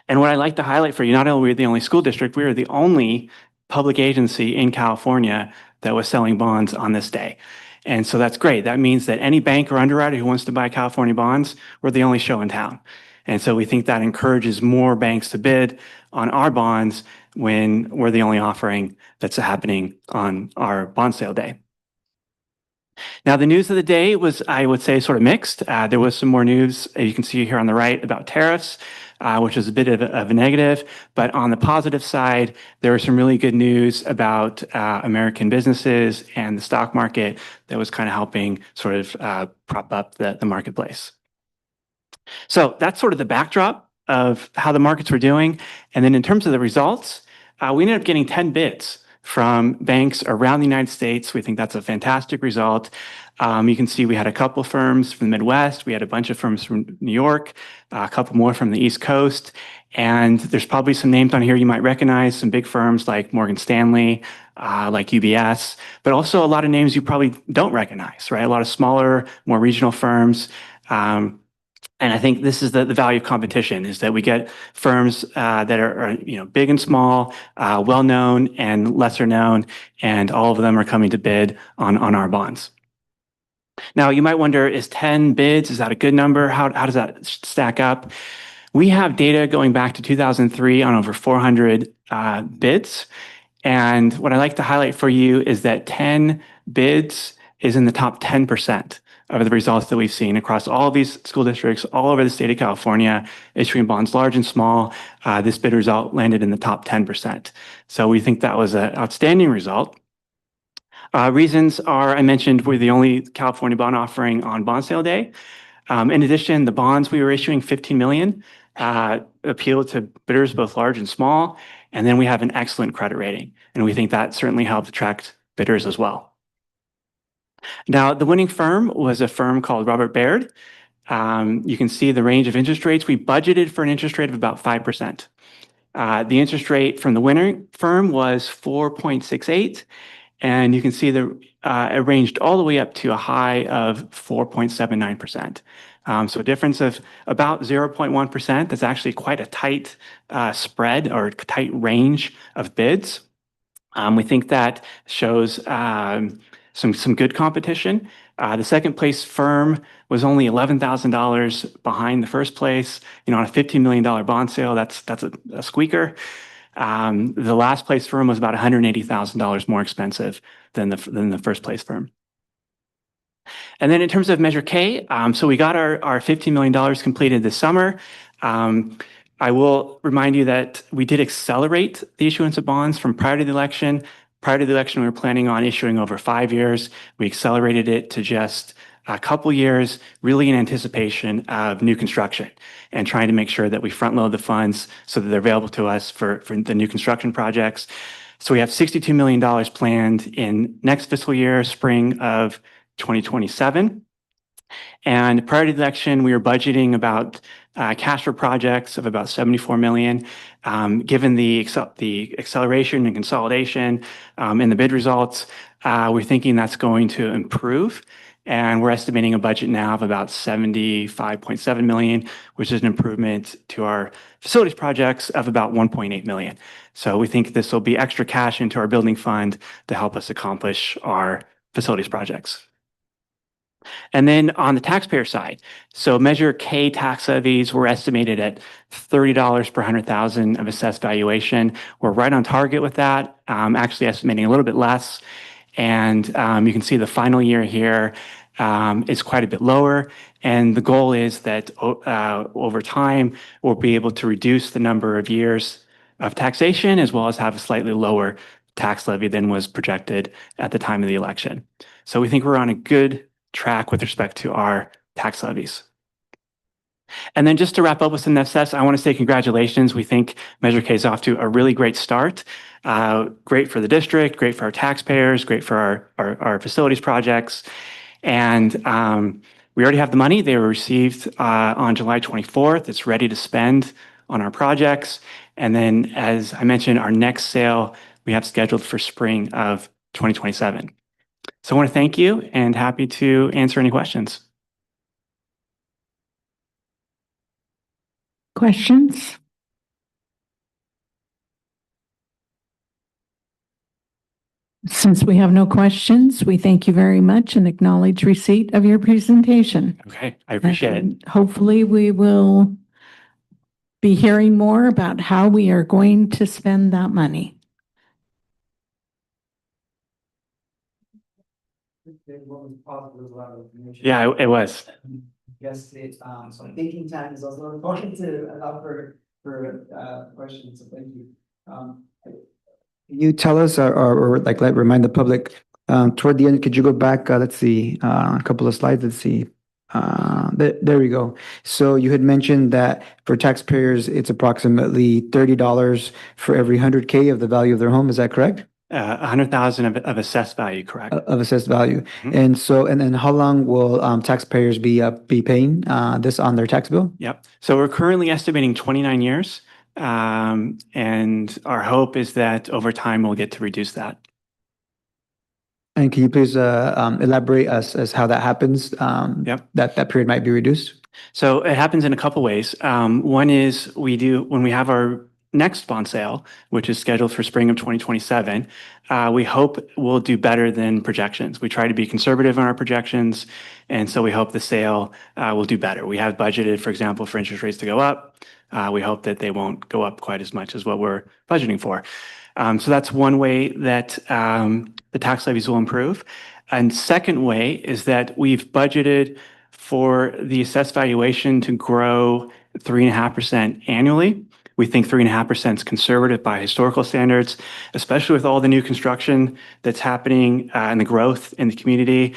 And what I'd like to highlight for you, not only are we the only school district, we are the only public agency in California that was selling bonds on this day. And so that's great. That means that any bank or underwriter who wants to buy California bonds, we're the only show in town. And so we think that encourages more banks to bid on our bonds when we're the only offering that's happening on our bond sale day. Now, the news of the day was, I would say, sort of mixed. There was some more news, you can see here on the right, about tariffs, which was a bit of a negative. But on the positive side, there was some really good news about American businesses and the stock market that was kind of helping sort of prop up the marketplace. So that's sort of the backdrop of how the markets were doing. And then in terms of the results, we ended up getting 10 bids from banks around the United States. We think that's a fantastic result. You can see we had a couple firms from the Midwest. We had a bunch of firms from New York, a couple more from the East Coast. And there's probably some names on here you might recognize, some big firms like Morgan Stanley, like UBS, but also a lot of names you probably don't recognize, right? A lot of smaller, more regional firms. And I think this is the value of competition, is that we get firms that are big and small, well-known and lesser known, and all of them are coming to bid on our bonds. Now, you might wonder, is 10 bids, is that a good number? How does that stack up? We have data going back to 2003 on over 400 bids. And what I like to highlight for you is that 10 bids is in the top 10% of the results that we've seen across all of these school districts all over the state of California, issuing bonds large and small. This bid result landed in the top 10%. So we think that was an outstanding result. Reasons are, I mentioned, we're the only California bond offering on bond sale day. In addition, the bonds we were issuing, 15 million, appeal to bidders both large and small. And then we have an excellent credit rating. And we think that certainly helped attract bidders as well. Now, the winning firm was a firm called Robert Baird. You can see the range of interest rates. We budgeted for an interest rate of about 5%. The interest rate from the winning firm was 4.68. And you can see it ranged all the way up to a high of 4.79%. So a difference of about 0.1%. That's actually quite a tight spread or tight range of bids. We think that shows some good competition. The second place firm was only $11,000 behind the first place. On a $15 million bond sale, that's a squeaker. The last place firm was about $180,000 more expensive than the first place firm. And then in terms of Measure K, so we got our $15 million completed this summer. I will remind you that we did accelerate the issuance of bonds from prior to the election. Prior to the election, we were planning on issuing over 5 years. We accelerated it to just a couple years, really in anticipation of new construction and trying to make sure that we front load the funds so that they're available to us for the new construction projects. So we have $62 million planned in next fiscal year, spring of 2027. And prior to the election, we were budgeting about cash for projects of about $74 million. Given the acceleration and consolidation in the bid results, we're thinking that's going to improve. And we're estimating a budget now of about $75.7 million, which is an improvement to our facilities projects of about $1.8 million. So we think this will be extra cash into our building fund to help us accomplish our facilities projects. And then on the taxpayer side, so Measure K tax levies were estimated at $30 per 100,000 of assessed valuation. We're right on target with that, actually estimating a little bit less. And you can see the final year here is quite a bit lower. And the goal is that over time, we'll be able to reduce the number of years of taxation as well as have a slightly lower tax levy than was projected at the time of the election. So we think we're on a good track with respect to our tax levies. And then just to wrap up with some next steps, I want to say congratulations. We think Measure K is off to a really great start. Great for the district, great for our taxpayers, great for our facilities projects. And we already have the money. They were received on July 24th. It's ready to spend on our projects. And then, as I mentioned, our next sale we have scheduled for spring of 2027. So I want to thank you and happy to answer any questions. Questions? Since we have no questions, we thank you very much and acknowledge receipt of your presentation. Okay, I appreciate it. And hopefully we will be hearing more about how we are going to spend that money. Yeah, it was. Yes, so thinking time is also important to allow for questions, so thank you. Can you tell us or like let remind the public, toward the end, could you go back, let's see, a couple of slides, let's see. There we go. So you had mentioned that for taxpayers, it's approximately $30 for every 100K of the value of their home, is that correct? 100,000 of assessed value, correct? Of assessed value. Mhm. And so, and then how long will taxpayers be paying this on their tax bill? Yep. So we're currently estimating 29 years. And our hope is that over time we'll get to reduce that. And can you please elaborate as how that happens? Yep. That period might be reduced? So it happens in a couple ways. One is when we have our next bond sale, which is scheduled for spring of 2027, we hope we'll do better than projections. We try to be conservative in our projections, and so we hope the sale will do better. We have budgeted, for example, for interest rates to go up. We hope that they won't go up quite as much as what we're budgeting for. So that's one way that the tax levies will improve. And second way is that we've budgeted for the assessed valuation to grow 3.5% annually. We think 3.5% is conservative by historical standards, especially with all the new construction that's happening and the growth in the community.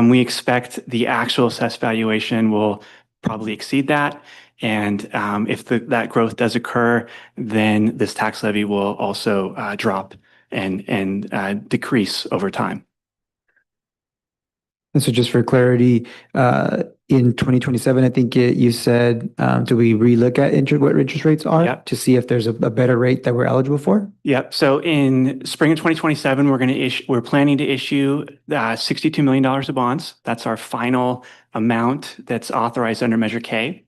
We expect the actual assessed valuation will probably exceed that. And if that growth does occur, then this tax levy will also drop and decrease over time. And so just for clarity, in 2027, I think you said, do we relook at what interest rates are? Yep. To see if there's a better rate that we're eligible for? Yep. So in spring of 2027, we're planning to issue $62 million of bonds. That's our final amount that's authorized under Measure K.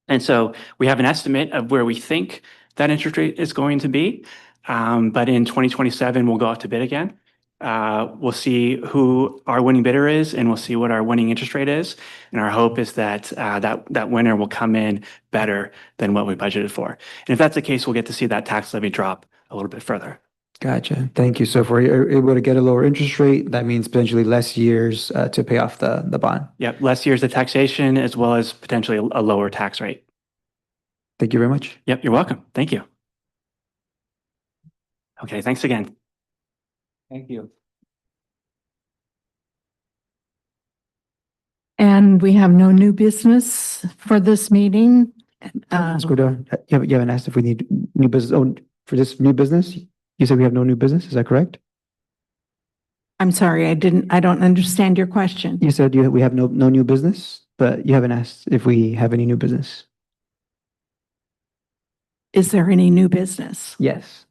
And so we have an estimate of where we think that interest rate is going to be. But in 2027, we'll go out to bid again. We'll see who our winning bidder is, and we'll see what our winning interest rate is. And our hope is that that winner will come in better than what we budgeted for. And if that's the case, we'll get to see that tax levy drop a little bit further. Gotcha. Thank you. So if we're able to get a lower interest rate, that means potentially less years to pay off the bond. Yep, less years of taxation as well as potentially a lower tax rate. Thank you very much. Yep, you're welcome. Thank you. Okay, thanks again. Thank you. And we have no new business for this meeting. Let's go down. You haven't asked if we need new business. Oh, for this new business? You said we have no new business. Is that correct? I'm sorry, I don't understand your question. You said we have no new business, but you haven't asked if we have any new business. Is there any new business? Yes.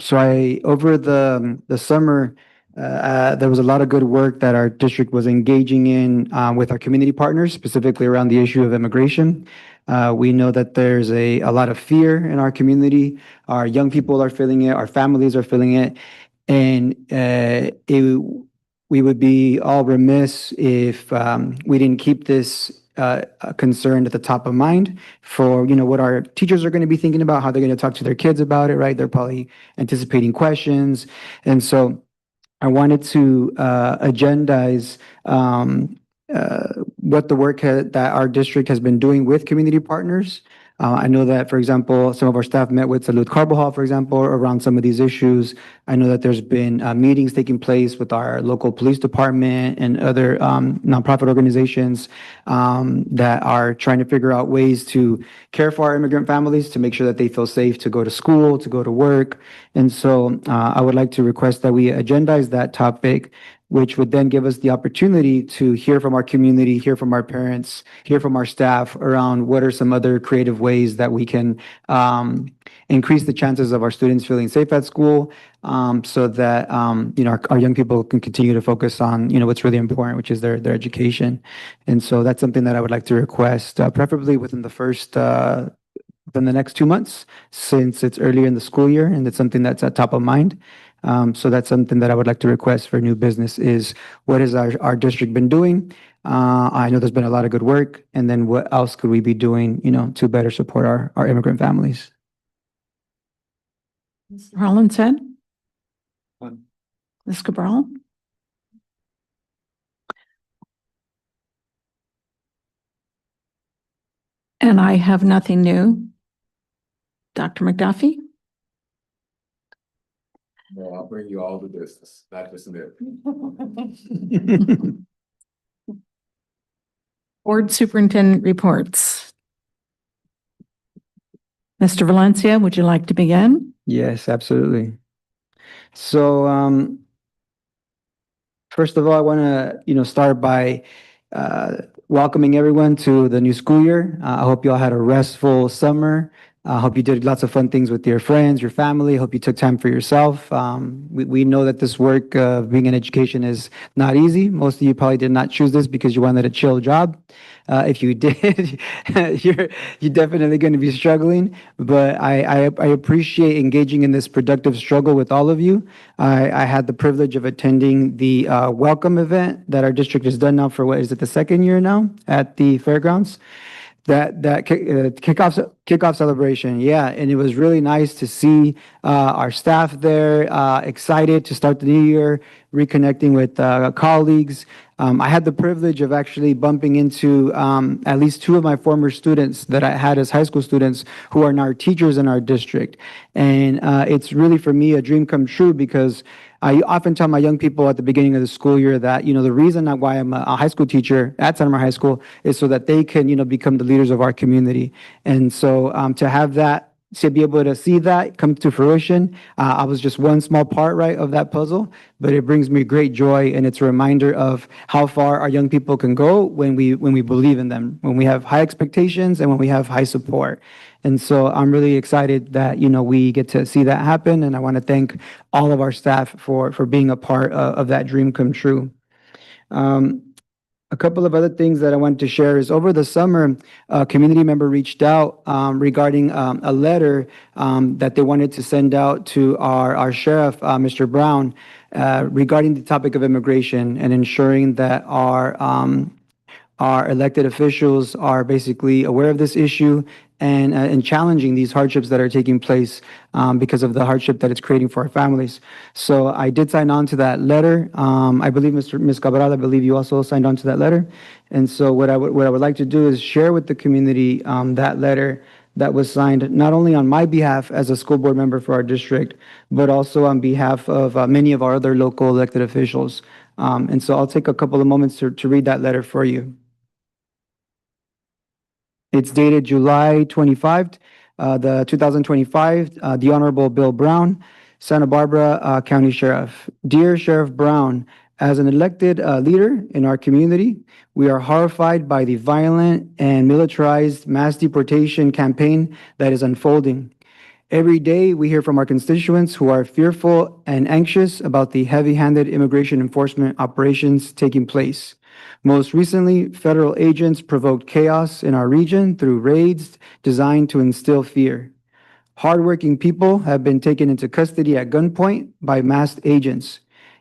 So over the summer, there was a lot of good work that our district was engaging in with our community partners, specifically around the issue of immigration. We know that there's a lot of fear in our community. Our young people are feeling it. Our families are feeling it. And we would be all remiss if we didn't keep this concern at the top of mind for, what our teachers are going to be thinking about, how they're going to talk to their kids about it, right? They're probably anticipating questions. And so I wanted to agendize what the work that our district has been doing with community partners I know that, for example, some of our staff met with Salud Carbajal, for example, around some of these issues. I know that there's been meetings taking place with our local police department and other nonprofit organizations that are trying to figure out ways to care for our immigrant families, to make sure that they feel safe to go to school, to go to work. And so I would like to request that we agendize that topic, which would then give us the opportunity to hear from our community, hear from our parents, hear from our staff around what are some other creative ways that we can increase the chances of our students feeling safe at school, so that our young people can continue to focus on what's really important, which is their education. And so that's something that I would like to request, preferably within the next 2 months, since it's earlier in the school year and it's something that's at top of mind. So that's something that I would like to request for new business is what has our district been doing? I know there's been a lot of good work, and then what else could we be doing, to better support our immigrant families? Mr. Hollinshead? Ms. Cabral? And I have nothing new. Dr. McDuffie? Well, I'll bring you all the business, not just a bit. Board Superintendent reports. Mr. Valencia, would you like to begin? Yes, absolutely. So, first of all, I want to, start by welcoming everyone to the new school year. I hope you all had a restful summer. I hope you did lots of fun things with your friends, your family. Hope you took time for yourself. We know that this work of being in education is not easy. Most of you probably did not choose this because you wanted a chill job. If you did, you're definitely going to be struggling. But I appreciate engaging in this productive struggle with all of you. I had the privilege of attending the welcome event that our district has done now for what is it, the second year now at the fairgrounds. That kickoff celebration, yeah, and it was really nice to see our staff there, excited to start the new year, reconnecting with colleagues. I had the privilege of actually bumping into at least two of my former students that I had as high school students who are now teachers in our district, and it's really for me a dream come true because I often tell my young people at the beginning of the school year that, the reason why I'm a high school teacher at Santa Maria High School is so that they can, become the leaders of our community. And so to have that, to be able to see that come to fruition, I was just one small part, right, of that puzzle, but it brings me great joy, and it's a reminder of how far our young people can go when we believe in them, when we have high expectations and when we have high support. And so I'm really excited that, we get to see that happen. And I want to thank all of our staff for being a part of that dream come true. A couple of other things that I wanted to share is over the summer, a community member reached out regarding a letter that they wanted to send out to our sheriff, Mr. Brown, regarding the topic of immigration and ensuring that our elected officials are basically aware of this issue and challenging these hardships that are taking place because of the hardship that it's creating for our families. So I did sign on to that letter. I believe Ms. Cabral, I believe you also signed on to that letter. And so what I would like to do is share with the community that letter that was signed not only on my behalf as a school board member for our district, but also on behalf of many of our other local elected officials. And so I'll take a couple of moments to read that letter for you. It's dated July 25, 2025, the Honorable Bill Brown, Santa Barbara County Sheriff. Dear Sheriff Brown, as an elected leader in our community, we are horrified by the violent and militarized mass deportation campaign that is unfolding. Every day, we hear from our constituents who are fearful and anxious about the heavy-handed immigration enforcement operations taking place. Most recently, federal agents provoked chaos in our region through raids designed to instill fear. Hardworking people have been taken into custody at gunpoint by masked agents.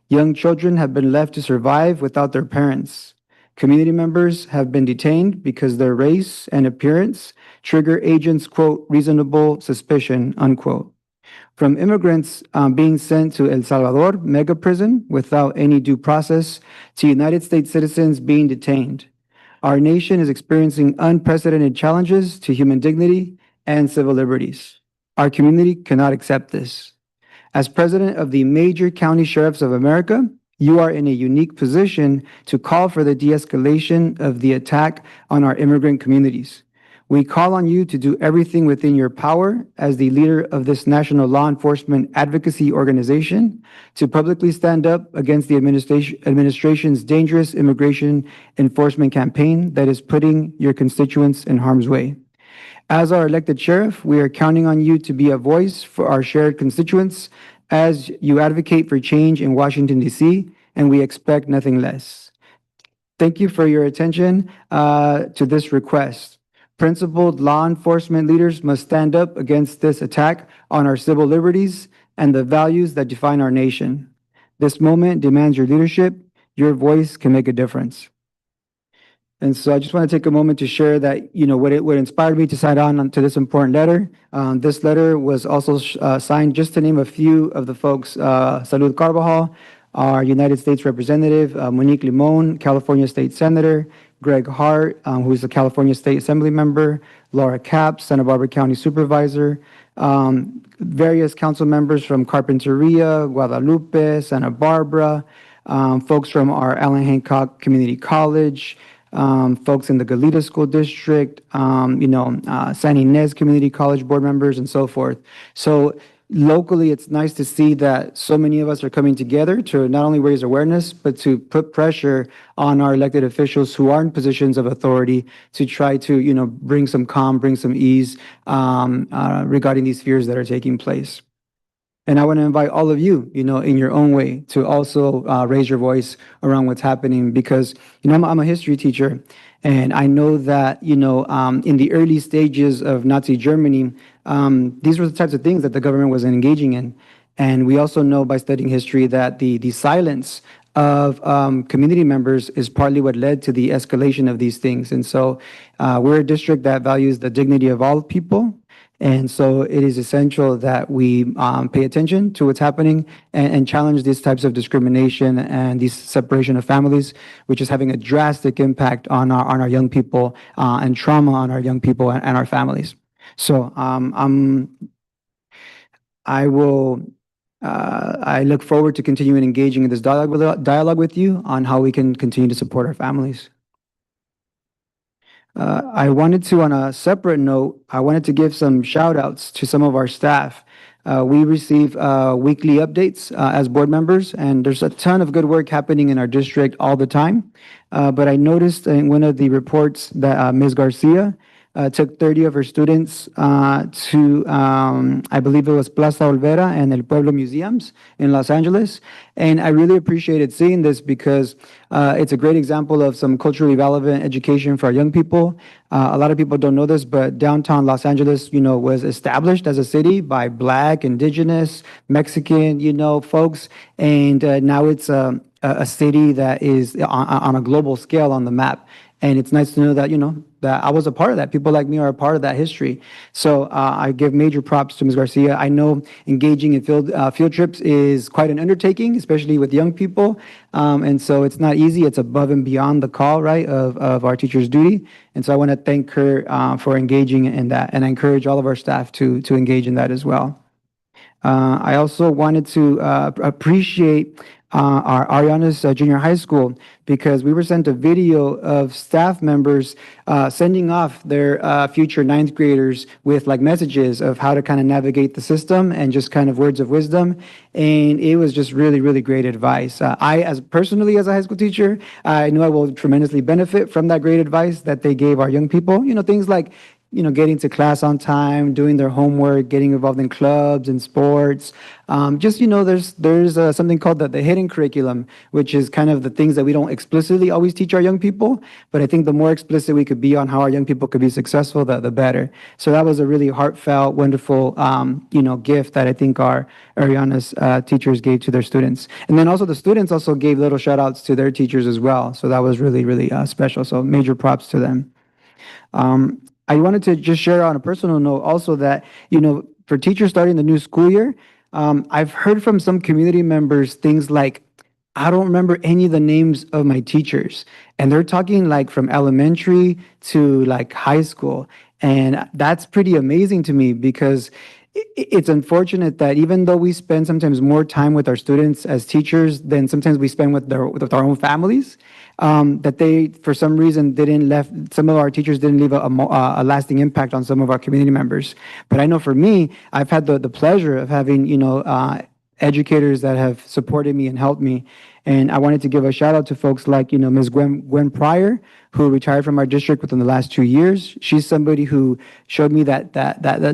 Young children have been left to survive without their parents. Community members have been detained because their race and appearance trigger agents' quote, reasonable suspicion, unquote. From immigrants being sent to El Salvador mega prison without any due process to United States citizens being detained. Our nation is experiencing unprecedented challenges to human dignity and civil liberties. Our community cannot accept this. As president of the major county sheriffs of America, you are in a unique position to call for the de-escalation of the attack on our immigrant communities. We call on you to do everything within your power as the leader of this national law enforcement advocacy organization to publicly stand up against the administration's dangerous immigration enforcement campaign that is putting your constituents in harm's way. As our elected sheriff, we are counting on you to be a voice for our shared constituents as you advocate for change in Washington, D.C., and we expect nothing less. Thank you for your attention to this request. Principled law enforcement leaders must stand up against this attack on our civil liberties and the values that define our nation. This moment demands your leadership. Your voice can make a difference. And so I just want to take a moment to share that, what inspired me to sign on to this important letter. This letter was also signed, just to name a few of the folks, Salud Carvajal, our United States Representative, Monique Limon, California State Senator, Greg Hart, who is a California State Assembly member, Laura Capps, Santa Barbara County Supervisor, various council members from Carpinteria, Guadalupe, Santa Barbara, folks from our Allen Hancock Community College, folks in the Goleta School District, San Ynez Community College board members, and so forth. So locally, it's nice to see that so many of us are coming together to not only raise awareness, but to put pressure on our elected officials who are in positions of authority to try to, bring some calm, bring some ease regarding these fears that are taking place. And I want to invite all of you, in your own way, to also raise your voice around what's happening because, I'm a history teacher, and I know that, in the early stages of Nazi Germany, these were the types of things that the government was engaging in. And we also know by studying history that the silence of community members is partly what led to the escalation of these things. And so we're a district that values the dignity of all people. And so it is essential that we pay attention to what's happening and challenge these types of discrimination and this separation of families, which is having a drastic impact on our young people and trauma on our young people and our families. So I look forward to continuing engaging in this dialogue with you on how we can continue to support our families. I wanted to, on a separate note, I wanted to give some shout outs to some of our staff. We receive weekly updates as board members, and there's a ton of good work happening in our district all the time. But I noticed in one of the reports that Ms. Garcia took 30 of her students to, I believe it was Plaza Olvera and El Pueblo Museums in Los Angeles. And I really appreciated seeing this because it's a great example of some culturally relevant education for our young people. A lot of people don't know this, but downtown Los Angeles, was established as a city by Black, Indigenous, Mexican, folks. And now it's a city that is on a global scale on the map. And it's nice to know that, that I was a part of that. People like me are a part of that history. So I give major props to Ms. Garcia. I know engaging in field trips is quite an undertaking, especially with young people. And so it's not easy. It's above and beyond the call, right, of our teacher's duty. And so I want to thank her for engaging in that. And I encourage all of our staff to engage in that as well. I also wanted to appreciate our Ariana's Junior High School because we were sent a video of staff members sending off their future ninth graders with like messages of how to kind of navigate the system and just kind of words of wisdom. And it was just really, really great advice. I, personally, as a high school teacher, I knew I will tremendously benefit from that great advice that they gave our young people. Things like getting to class on time, doing their homework, getting involved in clubs and sports. There's something called the hidden curriculum, which is kind of the things that we don't explicitly always teach our young people. But I think the more explicit we could be on how our young people could be successful, the better. So that was a really heartfelt, wonderful, gift that I think our Ariana's teachers gave to their students. And then also the students also gave little shout outs to their teachers as well. So that was really, really special. So major props to them. I wanted to just share on a personal note also that, for teachers starting the new school year, I've heard from some community members things like, I don't remember any of the names of my teachers. And they're talking like from elementary to like high school. And that's pretty amazing to me because it's unfortunate that even though we spend sometimes more time with our students as teachers than sometimes we spend with our own families, that they, for some reason, some of our teachers didn't leave a lasting impact on some of our community members. But I know for me, I've had the pleasure of having, educators that have supported me and helped me. And I wanted to give a shout out to folks like, Ms. Gwen Pryor, who retired from our district within the last 2 years. She's somebody who showed me that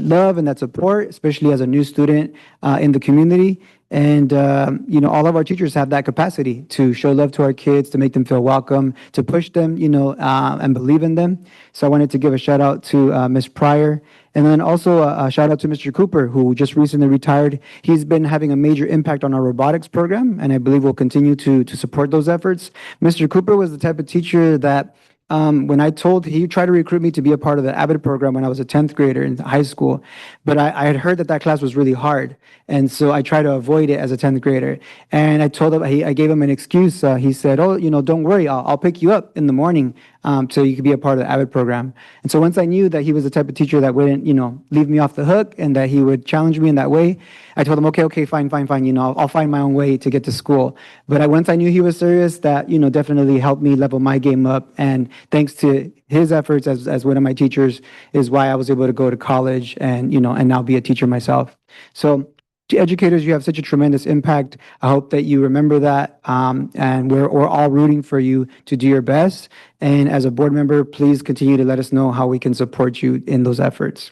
love and that support, especially as a new student in the community. And, all of our teachers have that capacity to show love to our kids, to make them feel welcome, to push them, and believe in them. So I wanted to give a shout out to Ms. Pryor. And then also a shout out to Mr. Cooper, who just recently retired. He's been having a major impact on our robotics program, and I believe will continue to support those efforts. Mr. Cooper was the type of teacher that he tried to recruit me to be a part of the Abbott program when I was a 10th grader in high school, but I had heard that class was really hard. And so I tried to avoid it as a 10th grader. And I told him, I gave him an excuse. He said, oh, don't worry, I'll pick you up in the morning so you could be a part of the Abbott program. And so once I knew that he was the type of teacher that wouldn't, leave me off the hook and that he would challenge me in that way, I told him, okay, fine. I'll find my own way to get to school. But once I knew he was serious, that, definitely helped me level my game up. And thanks to his efforts as one of my teachers is why I was able to go to college and, and now be a teacher myself. So to educators, you have such a tremendous impact. I hope that you remember that. And we're all rooting for you to do your best. And as a board member, please continue to let us know how we can support you in those efforts.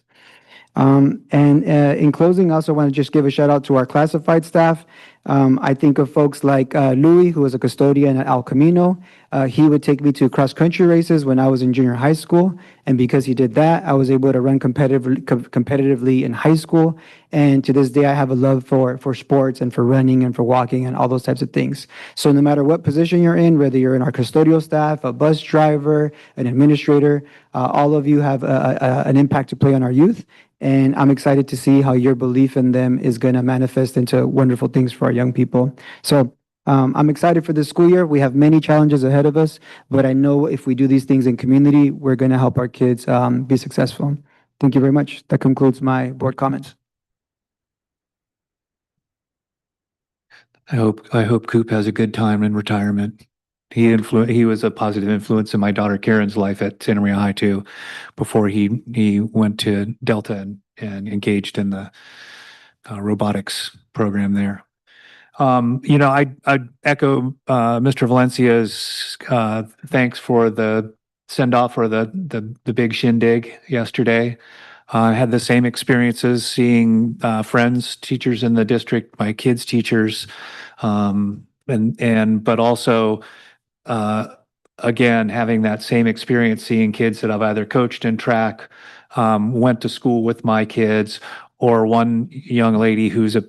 In closing, I also want to just give a shout out to our classified staff. I think of folks like Louis, who was a custodian at El Camino. He would take me to cross-country races when I was in junior high school. And because he did that, I was able to run competitively in high school. And to this day, I have a love for sports and for running and for walking and all those types of things. So no matter what position you're in, whether you're in our custodial staff, a bus driver, an administrator, all of you have an impact to play on our youth. And I'm excited to see how your belief in them is going to manifest into wonderful things for our young people. So I'm excited for this school year. We have many challenges ahead of us, but I know if we do these things in community, we're going to help our kids be successful. Thank you very much. That concludes my board comments. I hope Coop has a good time in retirement. He was a positive influence in my daughter Karen's life at Santa Maria High too, before he went to Delta and engaged in the robotics program there. I echo Mr. Valencia's thanks for the send off for the big shindig yesterday. I had the same experiences seeing friends, teachers in the district, my kids' teachers, but also again having that same experience seeing kids that I've either coached in track, went to school with my kids, or one young lady who's a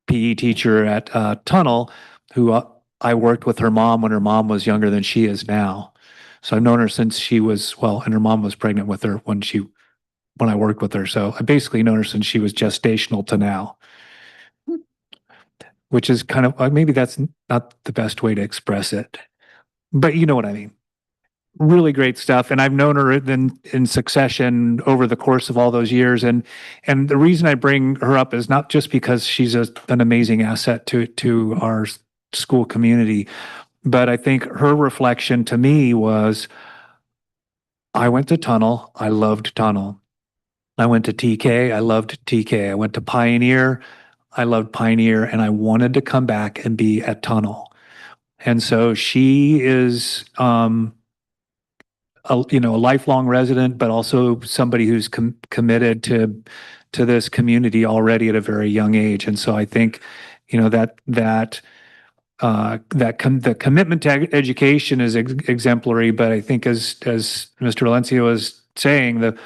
PE teacher at Tunnel, who I worked with her mom when her mom was younger than she is now. So I've known her since she was, and her mom was pregnant with her when I worked with her. So I basically known her since she was gestational to now, which is kind of, maybe that's not the best way to express it, but you know what I mean. Really great stuff. And I've known her in succession over the course of all those years. And the reason I bring her up is not just because she's an amazing asset to our school community, but I think her reflection to me was, I went to Tunnel. I loved Tunnel. I went to TK. I loved TK. I went to Pioneer. I loved Pioneer, and I wanted to come back and be at Tunnel. And so she is, a lifelong resident, but also somebody who's committed to this community already at a very young age. And so I think, the commitment to education is exemplary. But I think as Mr. Valencia was saying,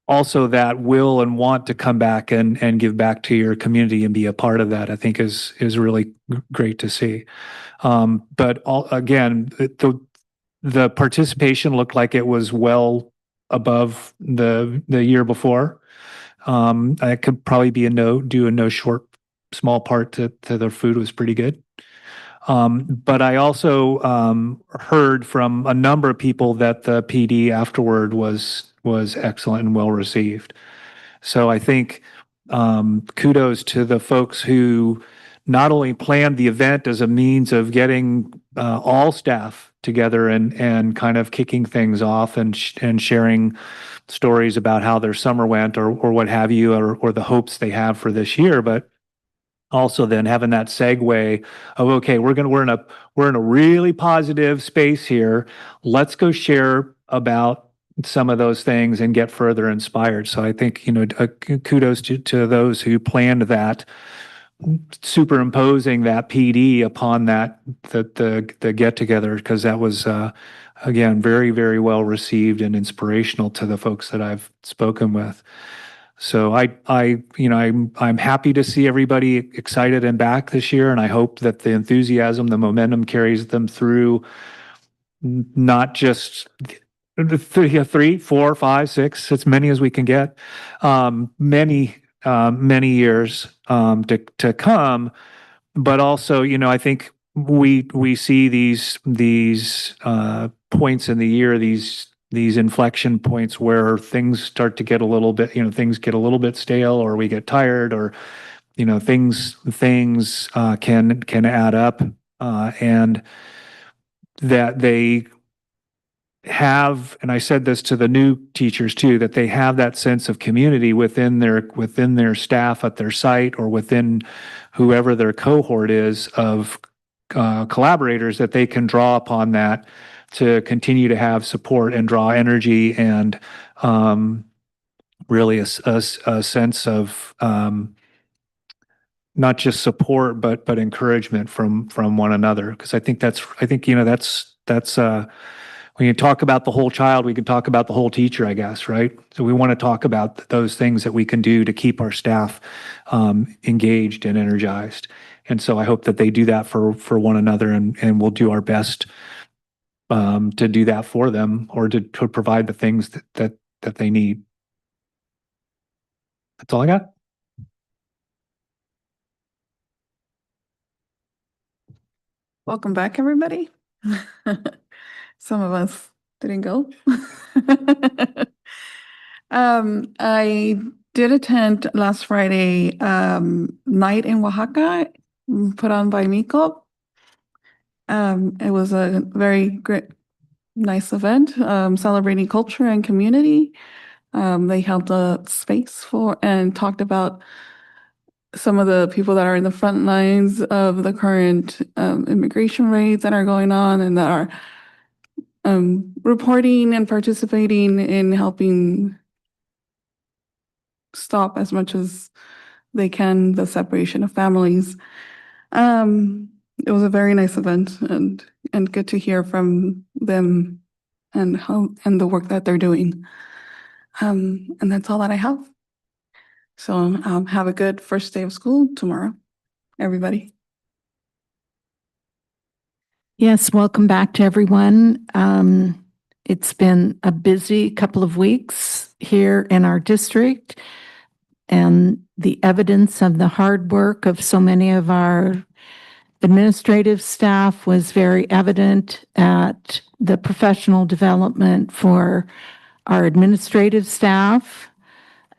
also that will and want to come back and give back to your community and be a part of that, I think is really great to see. But again, the participation looked like it was well above the year before. I could probably be due a no short small part to the food was pretty good. But I also heard from a number of people that the PD afterward was was excellent and well received. So I think kudos to the folks who not only planned the event as a means of getting all staff together and kind of kicking things off and sharing stories about how their summer went or what have you, or the hopes they have for this year, but also then having that segue of, okay, we're in a really positive space here. Let's go share about some of those things and get further inspired. So I think, kudos to those who planned that, superimposing that PD upon the get together, because that was again very, very well received and inspirational to the folks that I've spoken with. So I'm happy to see everybody excited and back this year, and I hope that the enthusiasm, the momentum carries them through not just three, 4, 5, 6, as many as we can get, many years to come. But also, I think we see these points in the year, these inflection points where things start to get a little bit, things get a little bit stale, or we get tired, or things can add up, and that they have, and I said this to the new teachers too, that they have that sense of community within their staff at their site, or within whoever their cohort is of collaborators, that they can draw upon that to continue to have support and draw energy and really a sense of not just support but encouragement from one another. Because I think that's when you talk about the whole child, we can talk about the whole teacher, I guess, right? So we want to talk about those things that we can do to keep our staff engaged and energized. And so I hope that they do that for one another, and we'll do our best to do that for them, or to provide the things that they need. That's all I got. Welcome back, everybody. Some of us didn't go. I did attend last Friday, night in Oaxaca, put on by Miko. It was a very great, nice event, celebrating culture and community. They held a space for and talked about some of the people that are in the front lines of the current immigration raids that are going on, and that are reporting and participating in helping stop as much as they can the separation of families. It was a very nice event, and good to hear from them and the work that they're doing. And that's all that I have. So have a good first day of school tomorrow, everybody. Yes, welcome back to everyone. It's been a busy couple of weeks here in our district, and the evidence of the hard work of so many of our administrative staff was very evident at the professional development for our administrative staff.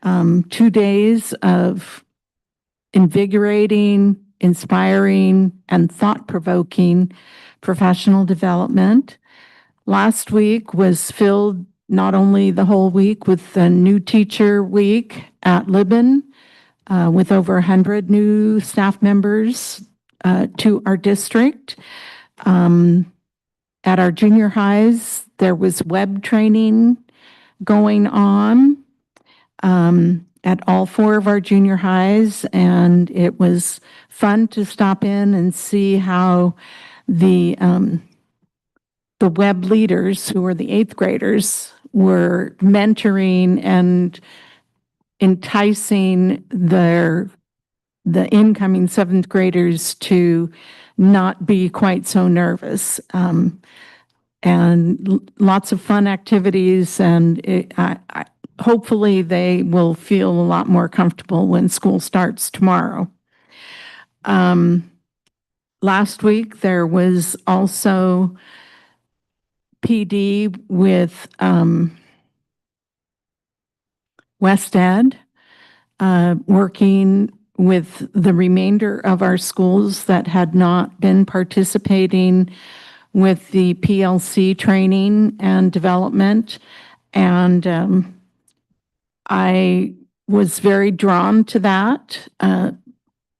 2 days of invigorating, inspiring, and thought-provoking professional development. Last week was filled not only the whole week with the new teacher week at Libben, with over 100 new staff members to our district. At our junior highs, there was web training going on at all 4 of our junior highs, and it was fun to stop in and see how the web leaders, who were the 8th graders, were mentoring and enticing the incoming 7th graders to not be quite so nervous. And lots of fun activities, and hopefully they will feel a lot more comfortable when school starts tomorrow. Last week, there was also PD with West Ed, working with the remainder of our schools that had not been participating with the PLC training and development. And I was very drawn to that.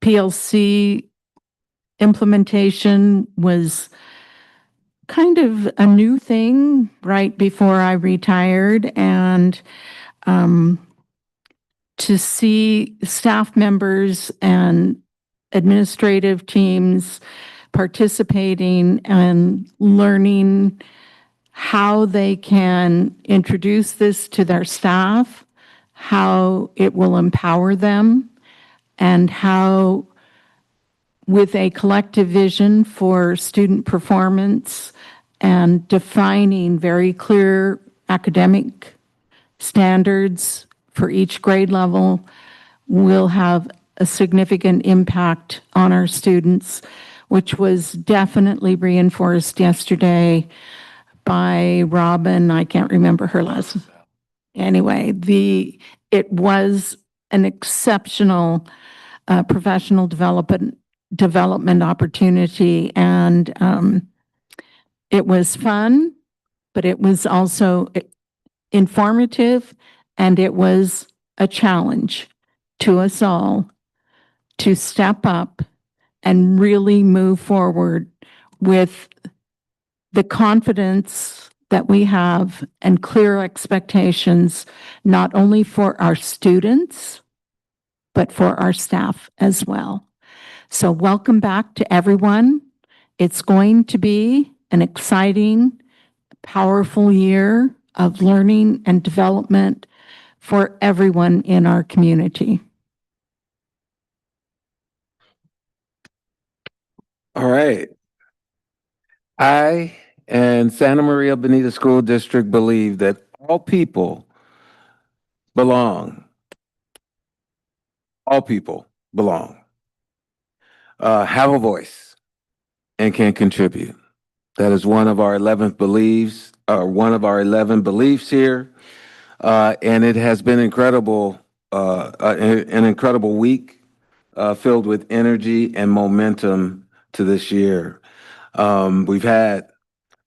PLC implementation was kind of a new thing right before I retired, and to see staff members and administrative teams participating and learning how they can introduce this to their staff, how it will empower them, and how, with a collective vision for student performance and defining very clear academic standards for each grade level, will have a significant impact on our students, which was definitely reinforced yesterday by Robin. I can't remember her last name. Anyway, it was an exceptional professional development opportunity, and it was fun, but it was also informative, and it was a challenge to us all to step up and really move forward with the confidence that we have and clear expectations, not only for our students, but for our staff as well. So welcome back to everyone. It's going to be an exciting, powerful year of learning and development for everyone in our community. All right. I and Santa Maria Bonita School District believe that all people belong. All people belong, have a voice, and can contribute. That is one of our 11 beliefs, or one of our 11 beliefs here. And it has been incredible, an incredible week, filled with energy and momentum to this year. We've had,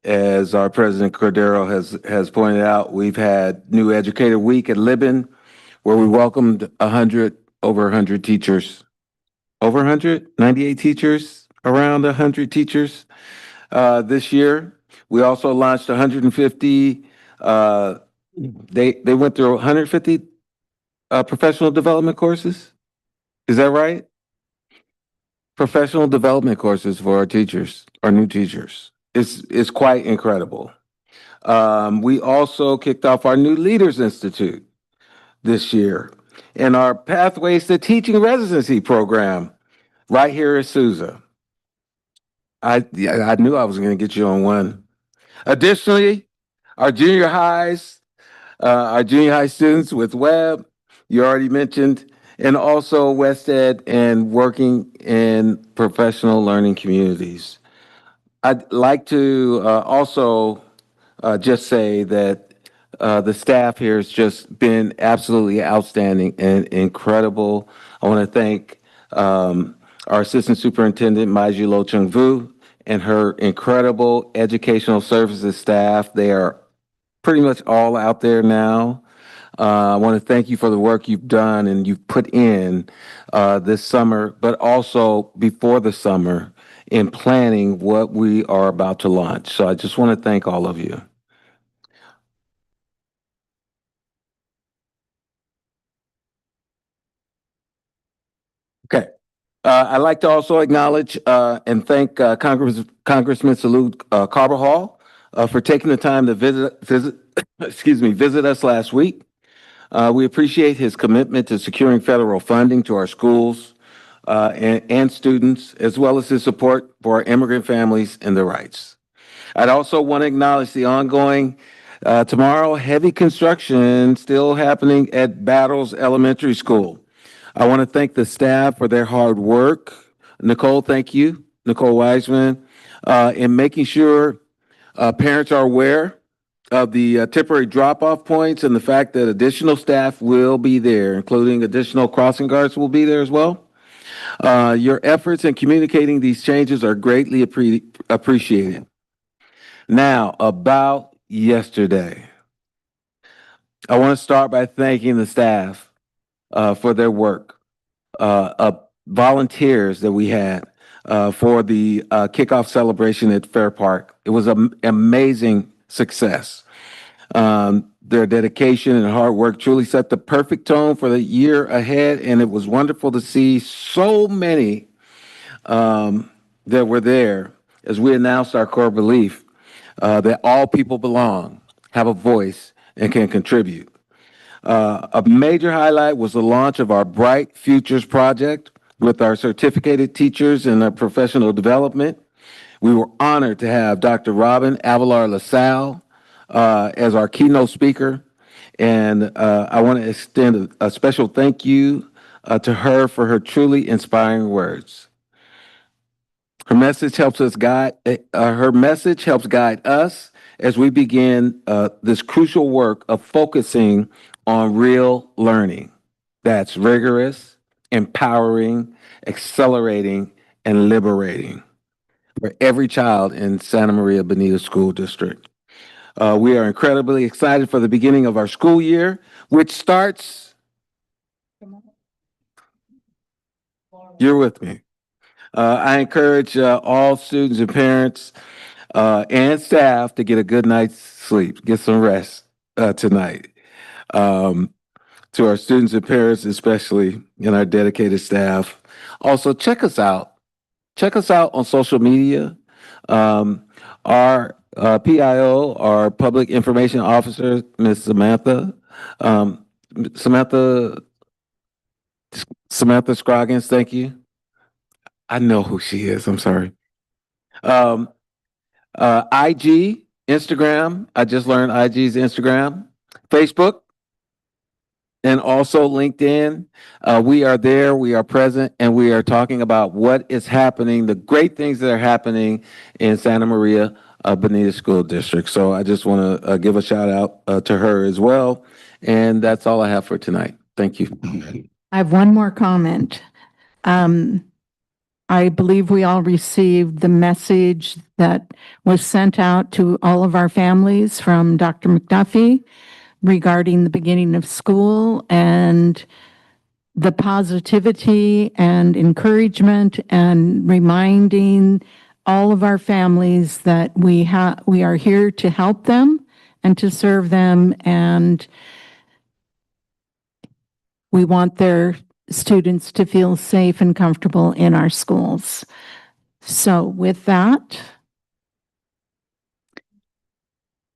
as our President Cordero has pointed out, we've had New Educator Week at Libin, where we welcomed over 100 teachers, over 100, 98 teachers, around 100 teachers this year. We also launched 150, they went through 150 professional development courses. Is that right? Professional development courses for our teachers, our new teachers. It's quite incredible. We also kicked off our new Leaders Institute this year and our Pathways to Teaching Residency program right here at Sousa. I knew I was going to get you on one. Additionally, our junior high students with Webb, you already mentioned, and also West Ed and working in professional learning communities. I'd like to also just say that the staff here has just been absolutely outstanding and incredible. I want to thank our Assistant Superintendent, Maiji Lo Chung Vu, and her incredible educational services staff. They are pretty much all out there now. I want to thank you for the work you've done and you've put in this summer, but also before the summer in planning what we are about to launch. So I just want to thank all of you. Okay. I'd like to also acknowledge and thank Congressman Salud Carbajal for taking the time to visit us last week. We appreciate his commitment to securing federal funding to our schools and students, as well as his support for our immigrant families and their rights. I'd also want to acknowledge the ongoing tomorrow heavy construction still happening at Battles Elementary School. I want to thank the staff for their hard work. Nicole, thank you, Nicole Wiseman, in making sure parents are aware of the temporary drop-off points and the fact that additional staff will be there, including additional crossing guards will be there as well. Your efforts in communicating these changes are greatly appreciated. Now, about yesterday, I want to start by thanking the staff for their work, volunteers that we had for the kickoff celebration at Fair Park. It was an amazing success. Their dedication and hard work truly set the perfect tone for the year ahead, and it was wonderful to see so many that were there as we announced our core belief that all people belong, have a voice, and can contribute. A major highlight was the launch of our Bright Futures project with our certificated teachers in professional development. We were honored to have Dr. Robin Avalar LaSalle as our keynote speaker. And I want to extend a special thank you to her for her truly inspiring words. Her message helps guide us as we begin this crucial work of focusing on real learning that's rigorous, empowering, accelerating, and liberating for every child in Santa Maria Bonita School District. We are incredibly excited for the beginning of our school year, which starts. You're with me. I encourage all students and parents and staff to get a good night's sleep, get some rest tonight. To our students and parents, especially, and our dedicated staff. Also, check us out. Check us out on social media. Our PIO, our Public Information Officer, Ms. Samantha Scroggins, thank you. I know who she is. I'm sorry. IG, Instagram. I just learned IG's Instagram, Facebook, and also LinkedIn. We are there, we are present, and we are talking about what is happening, the great things that are happening in Santa Maria Bonita School District. So I just want to give a shout out to her as well. And that's all I have for tonight. Thank you. I have one more comment. I believe we all received the message that was sent out to all of our families from Dr. McDuffie regarding the beginning of school and the positivity and encouragement and reminding all of our families that we are here to help them and to serve them, and we want their students to feel safe and comfortable in our schools. So with that,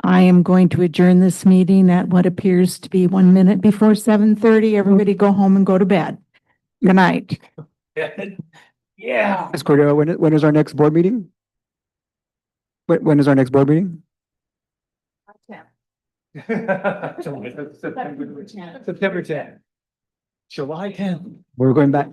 I am going to adjourn this meeting at what appears to be 1 minute before 7:30. Everybody go home and go to bed. Good night. Yeah. Ms. Cordero, when is our next board meeting? When is our next board meeting? September 10th. July 10th. We're going back.